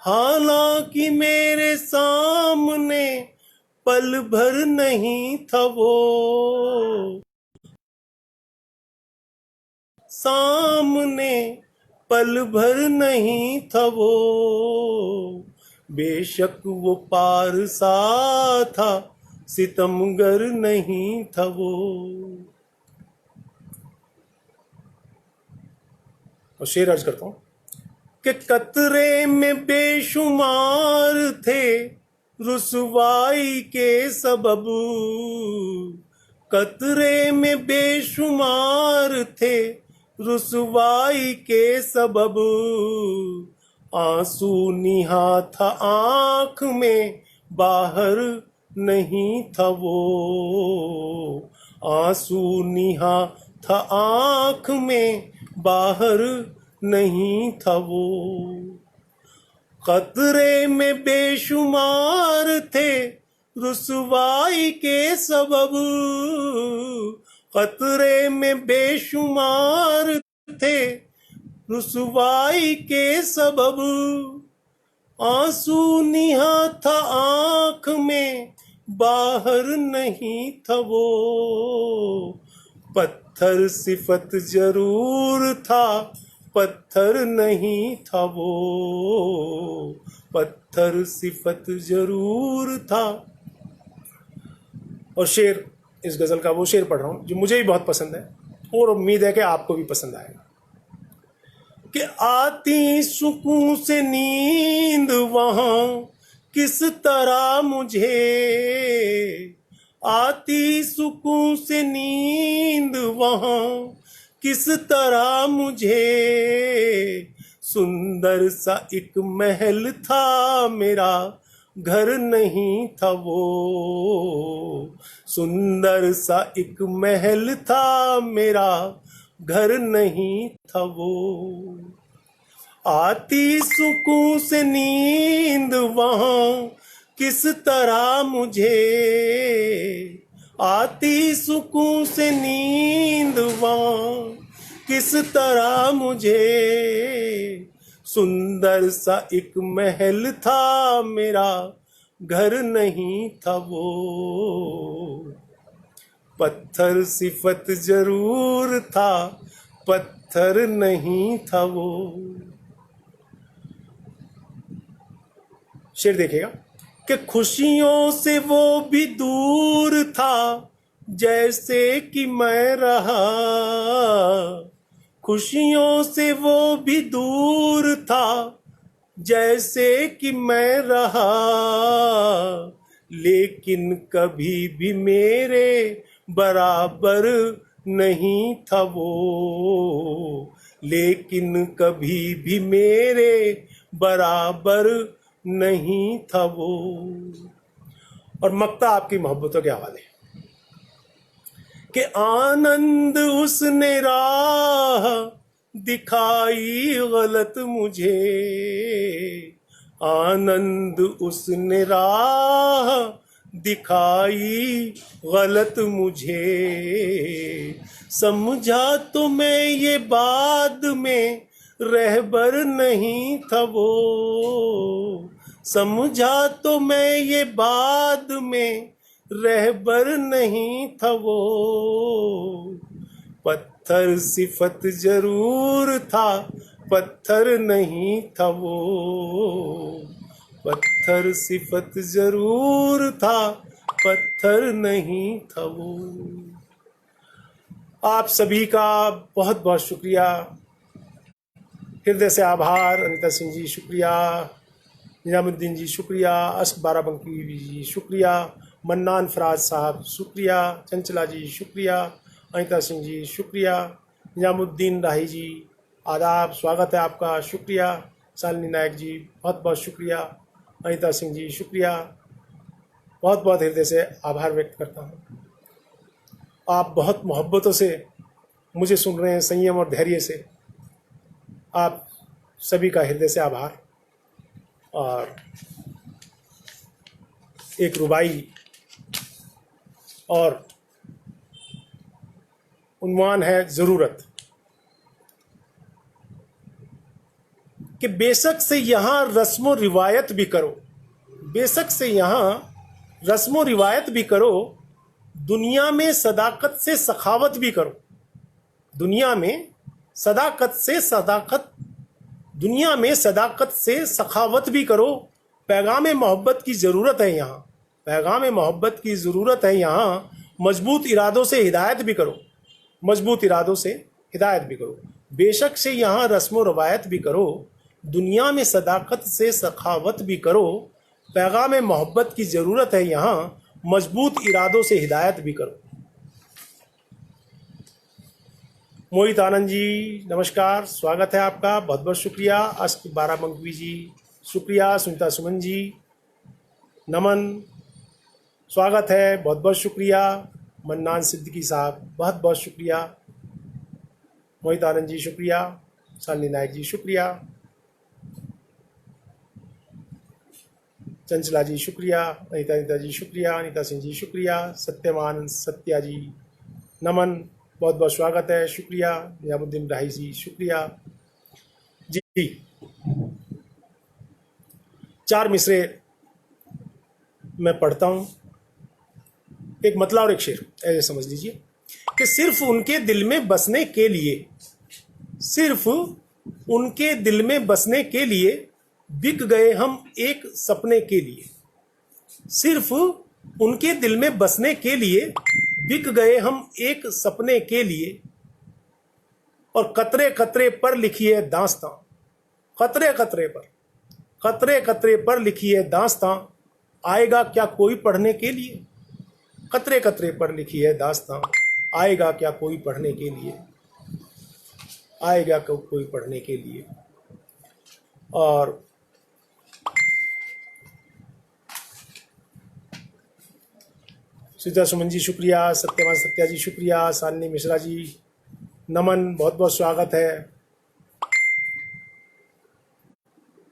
हालांकि मेरे सामने पल भर नहीं था वो, सामने पल भर नहीं था वो, बेशक वो पारसा था सितमगर नहीं था वो। और शेर अर्ज करता हूं कि कतरे में बेशुमार थे रुसवाई के सबब, कतरे में बेशुमार थे रुसवाई के सबब, आंसू निहा था आंख में बाहर नहीं था वो, आंसू निहा था आंख में बाहर नहीं था वो, खतरे में बेशुमार थे रुसवाई के सबब, खतरे में बेशुमार थे रुसवाई के सबब, आंसू निहा था आंख में बाहर नहीं था वो, पत्थर सिफत जरूर था पत्थर नहीं था वो, पत्थर सिफत जरूर था। और शेर, इस गजल का वो शेर पढ़ रहा हूं जो मुझे भी बहुत पसंद है और उम्मीद है कि आपको भी पसंद आएगा। कि आती सुकून से नींद वहां किस तरह मुझे, आती सुकून से नींद वहां किस तरह मुझे, सुंदर सा एक महल था मेरा घर नहीं था वो, सुंदर सा एक महल था मेरा घर नहीं था वो, आती सुकून से नींद वहां किस तरह मुझे, आती सुकून से नींद वहां किस तरह मुझे, सुंदर सा एक महल था मेरा घर नहीं था वो, पत्थर सिफत जरूर था पत्थर नहीं था वो। शेर देखिएगा कि खुशियों से वो भी दूर था जैसे कि मैं रहा, खुशियों से वो भी दूर था जैसे कि मैं रहा, लेकिन कभी भी मेरे बराबर नहीं था वो, लेकिन कभी भी मेरे बराबर नहीं था वो। और मक्ता आपकी मोहब्बतों के हवाले कि आनंद उसने राह दिखाई गलत मुझे, आनंद उसने राह दिखाई गलत मुझे, समझा तो मैं ये बाद में रहबर नहीं था वो, समझा तो मैं ये बाद में रहबर नहीं था वो, पत्थर सिफत जरूर था, पत्थर नहीं था वो, पत्थर सिफत जरूर था, पत्थर नहीं था वो। आप सभी का बहुत बहुत शुक्रिया, हृदय से आभार। अनिता सिंह जी शुक्रिया, निजामुद्दीन जी शुक्रिया, अश्क बाराबंकी जी शुक्रिया, मन्नान फराज साहब शुक्रिया, चंचला जी शुक्रिया, अनिता सिंह जी शुक्रिया, निजामुद्दीन राही जी आदाब, स्वागत है आपका, शुक्रिया, शालिनी नायक जी बहुत बहुत शुक्रिया, अनिता सिंह जी शुक्रिया, बहुत बहुत हृदय से आभार व्यक्त करता हूँ। आप बहुत मोहब्बतों से मुझे सुन रहे हैं, संयम और धैर्य से, आप सभी का हृदय से आभार। और एक रुबाई और उन्वान है ज़रूरत, कि बेशक से यहाँ रस्म रिवायत भी करो, बेशक से यहाँ रस्म रिवायत भी करो, दुनिया में सदाकत से सखावत भी करो, दुनिया में सदाकत से दुनिया में सदाकत से सखावत भी करो, पैगाम मोहब्बत की ज़रूरत है यहाँ, पैगाम मोहब्बत की ज़रूरत है यहाँ, मजबूत इरादों से हिदायत भी करो, मजबूत इरादों से हिदायत भी करो, बेशक से यहाँ रस्म रवायत भी करो, दुनिया में सदाकत से सखावत भी करो, पैगाम मोहब्बत की ज़रूरत है यहाँ, मजबूत इरादों से हिदायत भी करो। मोहित आनंद जी नमस्कार, स्वागत है आपका, बहुत बहुत शुक्रिया। अश्क बाराबंकी जी शुक्रिया, सुनीता सुमन जी नमन, स्वागत है, बहुत बहुत शुक्रिया। मन्नान सिद्दीकी साहब बहुत बहुत शुक्रिया, मोहित आनंद जी शुक्रिया, शालिनी नायक जी शुक्रिया, चंचला जी शुक्रिया, अनिता जी शुक्रिया, अनिता सिंह जी शुक्रिया, सत्यमान सत्या जी नमन, बहुत बहुत स्वागत है, शुक्रिया। निजामुद्दीन राही जी शुक्रिया जी। 4 मिसरे मैं पढ़ता हूँ, एक मतला और एक शेर, ऐसे समझ लीजिए कि सिर्फ उनके दिल में बसने के लिए, सिर्फ उनके दिल में बसने के लिए बिक गए हम एक सपने के लिए, सिर्फ उनके दिल में बसने के लिए बिक गए हम एक सपने के लिए, और कतरे कतरे पर लिखी है दास्तां, कतरे कतरे पर लिखी है दास्तां, आएगा क्या कोई पढ़ने के लिए, कतरे कतरे पर लिखी है दास्तां, आएगा क्या कोई पढ़ने के लिए, आएगा कोई पढ़ने के लिए। और सुनीता सुमन जी शुक्रिया, सत्यवान सत्या जी शुक्रिया, शालिनी मिश्रा जी नमन, बहुत बहुत स्वागत है,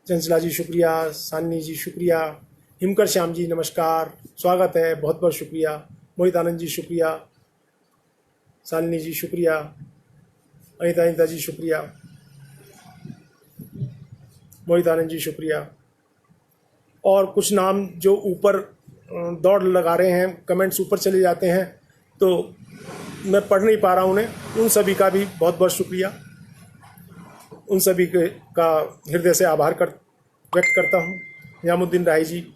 चंचला जी शुक्रिया, शालिनी जी शुक्रिया, हिमकर श्याम जी नमस्कार, स्वागत है, बहुत बहुत शुक्रिया, मोहित आनंद जी शुक्रिया, शालिनी जी शुक्रिया, अनिता जी शुक्रिया, मोहित आनंद जी शुक्रिया। और कुछ नाम जो ऊपर दौड़ लगा रहे हैं, कमेंट्स ऊपर चले जाते हैं तो मैं पढ़ नहीं पा रहा हूँ उन्हें, उन सभी का भी बहुत बहुत शुक्रिया, उन सभी का हृदय से आभार व्यक्त करता हूँ। निजामुद्दीन राही जी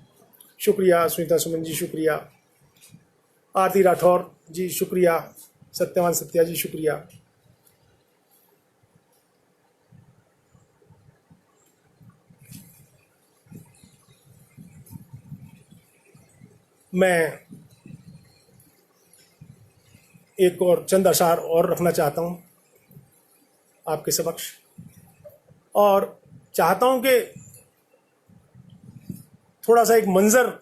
शुक्रिया, सुनीता सुमन जी शुक्रिया, आरती राठौर जी शुक्रिया, सत्यवान सत्या जी शुक्रिया। मैं एक और चंद अशार और रखना चाहता हूँ आपके समक्ष, और चाहता हूँ कि थोड़ा सा एक मंजर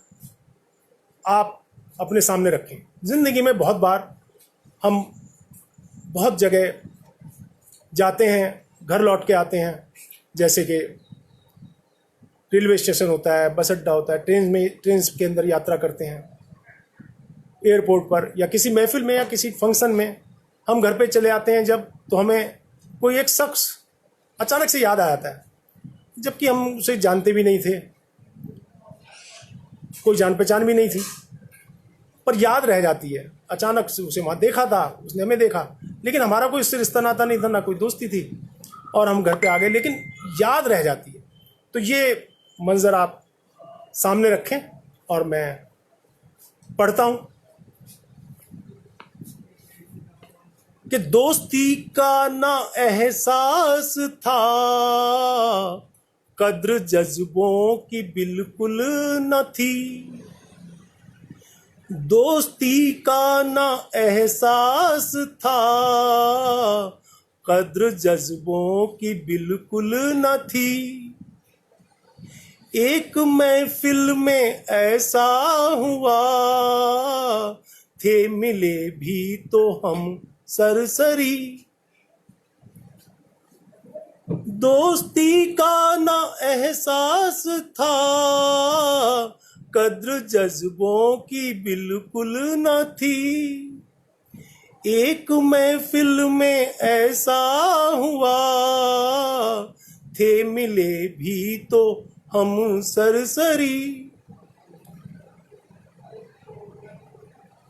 आप अपने सामने रखें। ज़िंदगी में बहुत बार हम बहुत जगह जाते हैं, घर लौट के आते हैं, जैसे कि रेलवे स्टेशन होता है, बस अड्डा होता है, ट्रेन के अंदर यात्रा करते हैं, एयरपोर्ट पर या किसी महफिल में या किसी फंक्शन में हम घर पे चले आते हैं जब, तो हमें कोई एक शख्स अचानक से याद आ जाता है, जबकि हम उसे जानते भी नहीं थे, कोई जान पहचान भी नहीं थी, पर याद रह जाती है। अचानक से उसे वहाँ देखा था, उसने हमें देखा, लेकिन हमारा कोई इससे रिश्ता नाता नहीं था, ना कोई दोस्ती थी, और हम घर पे आ गए, लेकिन याद रह जाती है। तो ये मंजर आप सामने रखें और मैं पढ़ता हूँ कि दोस्ती का ना एहसास था, कद्र जज्बों की बिल्कुल न थी। दोस्ती का ना एहसास था, कद्र जज्बों की बिल्कुल न थी। एक महफिल में ऐसा हुआ, थे मिले भी तो हम सरसरी। दोस्ती का ना एहसास था, कद्र जज्बों की बिल्कुल न थी। एक महफिल में ऐसा हुआ, थे मिले भी तो हम सरसरी।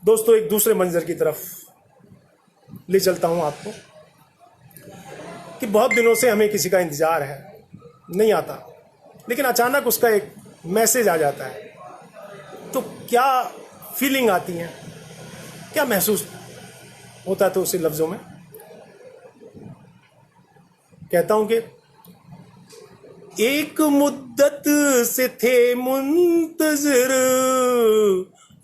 दोस्तों, एक दूसरे मंजर की तरफ ले चलता हूं आपको कि बहुत दिनों से हमें किसी का इंतजार है, नहीं आता, लेकिन अचानक उसका एक मैसेज आ जाता है, तो क्या फीलिंग आती है, क्या महसूस होता है। तो उसे लफ्जों में कहता हूं कि एक मुद्दत से थे मुंतज़िर,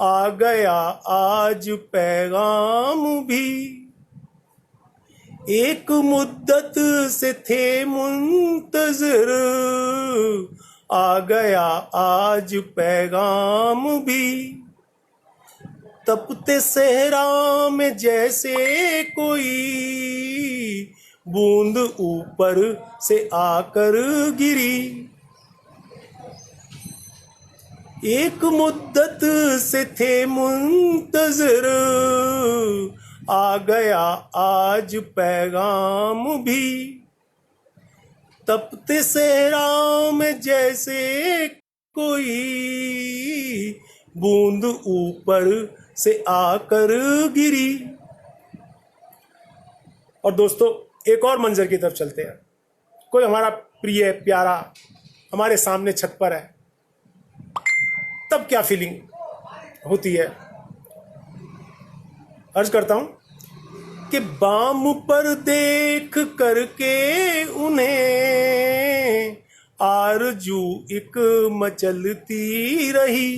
आ गया आज पैगाम भी। एक मुद्दत से थे मुंतज़िर, आ गया आज पैगाम भी। तपते सहरा में जैसे कोई बूंद ऊपर से आकर गिरी। एक मुद्दत से थे मुंतज़िर, आ गया आज पैगाम भी। तपते सहरा में जैसे कोई बूंद ऊपर से आकर गिरी। और दोस्तों, एक और मंजर की तरफ चलते हैं। कोई हमारा प्रिय प्यारा हमारे सामने छत पर है, तब क्या फीलिंग होती है। अर्ज करता हूं कि बाम पर देख करके उन्हें आरजू एक मचलती रही।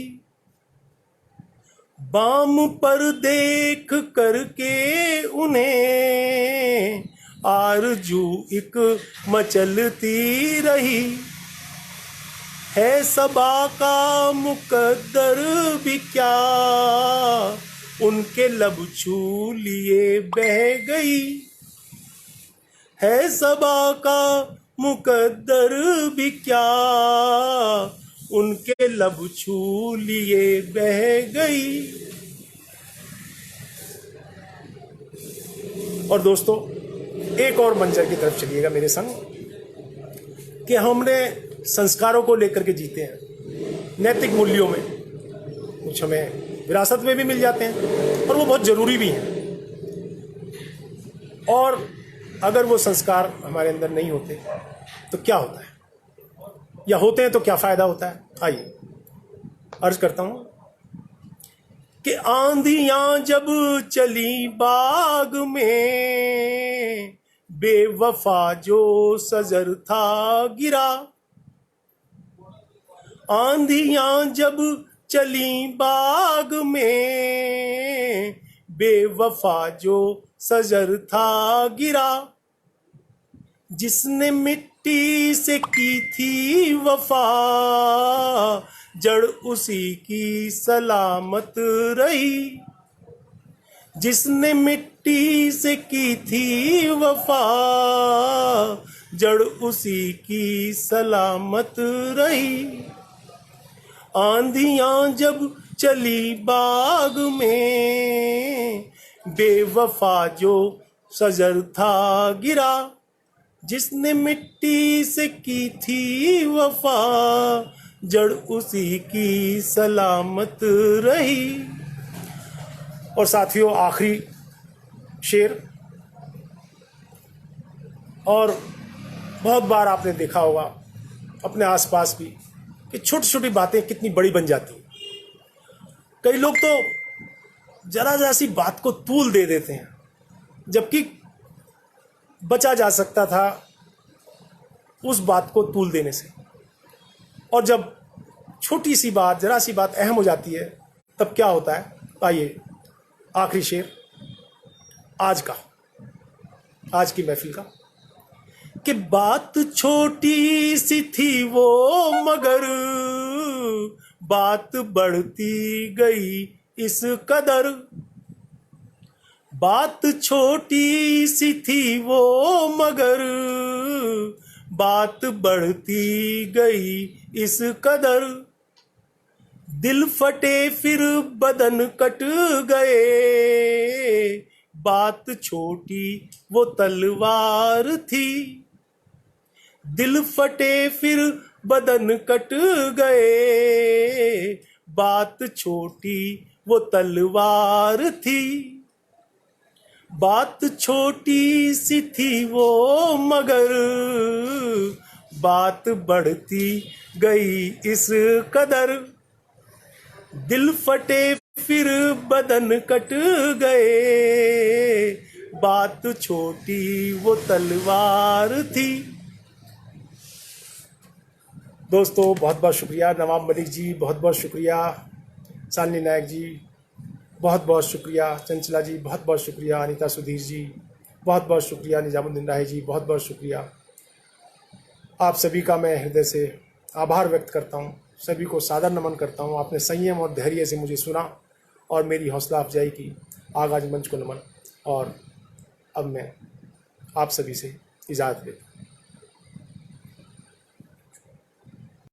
बाम पर देख करके उन्हें आरजू एक मचलती रही। है सबा का मुकद्दर भी क्या, उनके लब छू लिए बह गई। है सबा का मुकद्दर भी क्या, उनके लब छू लिए बह गई। और दोस्तों, एक और मंजर की तरफ चलिएगा मेरे संग कि हमने संस्कारों को लेकर के जीते हैं, नैतिक मूल्यों में कुछ हमें विरासत में भी मिल जाते हैं और वो बहुत ज़रूरी भी हैं। और अगर वो संस्कार हमारे अंदर नहीं होते तो क्या होता है, या होते हैं तो क्या फ़ायदा होता है। आइए अर्ज करता हूँ कि आंधियां जब चली बाग में, बेवफा जो सजर था गिरा। आंधियां जब चली बाग में, बेवफा जो सजर था गिरा। जिसने मिट्टी से की थी वफा, जड़ उसी की सलामत रही। जिसने मिट्टी से की थी वफा, जड़ उसी की सलामत रही। आंधियां जब चली बाग में, बेवफा जो सजर था गिरा। जिसने मिट्टी से की थी वफा, जड़ उसी की सलामत रही। और साथियों, आखिरी शेर, और बहुत बार आपने देखा होगा अपने आसपास भी कि छोटी छोटी बातें कितनी बड़ी बन जाती हैं। कई लोग तो जरा जरा सी बात को तूल दे देते हैं, जबकि बचा जा सकता था उस बात को तूल देने से। और जब छोटी सी बात, जरा सी बात अहम हो जाती है, तब क्या होता है? आइए, आखिरी शेर आज की महफिल का, कि बात छोटी सी थी वो मगर बात बढ़ती गई इस कदर। बात छोटी सी थी वो मगर बात बढ़ती गई इस कदर। दिल फटे फिर बदन कट गए, बात छोटी वो तलवार थी। दिल फटे फिर बदन कट गए, बात छोटी वो तलवार थी। बात छोटी सी थी वो मगर बात बढ़ती गई इस कदर। दिल फटे फिर बदन कट गए, बात छोटी वो तलवार थी। दोस्तों, बहुत बहुत शुक्रिया नवाब मलिक जी, बहुत बहुत शुक्रिया शालिनी नायक जी, बहुत बहुत शुक्रिया चंचला जी, बहुत बहुत शुक्रिया अनीता सुधीर जी, बहुत बहुत शुक्रिया निजामुद्दीन राय जी, बहुत बहुत शुक्रिया। आप सभी का मैं हृदय से आभार व्यक्त करता हूँ, सभी को सादर नमन करता हूँ। आपने संयम और धैर्य से मुझे सुना और मेरी हौसला अफजाई की। आगाज मंच को नमन। और अब मैं आप सभी से इजाज़त लेता हूँ।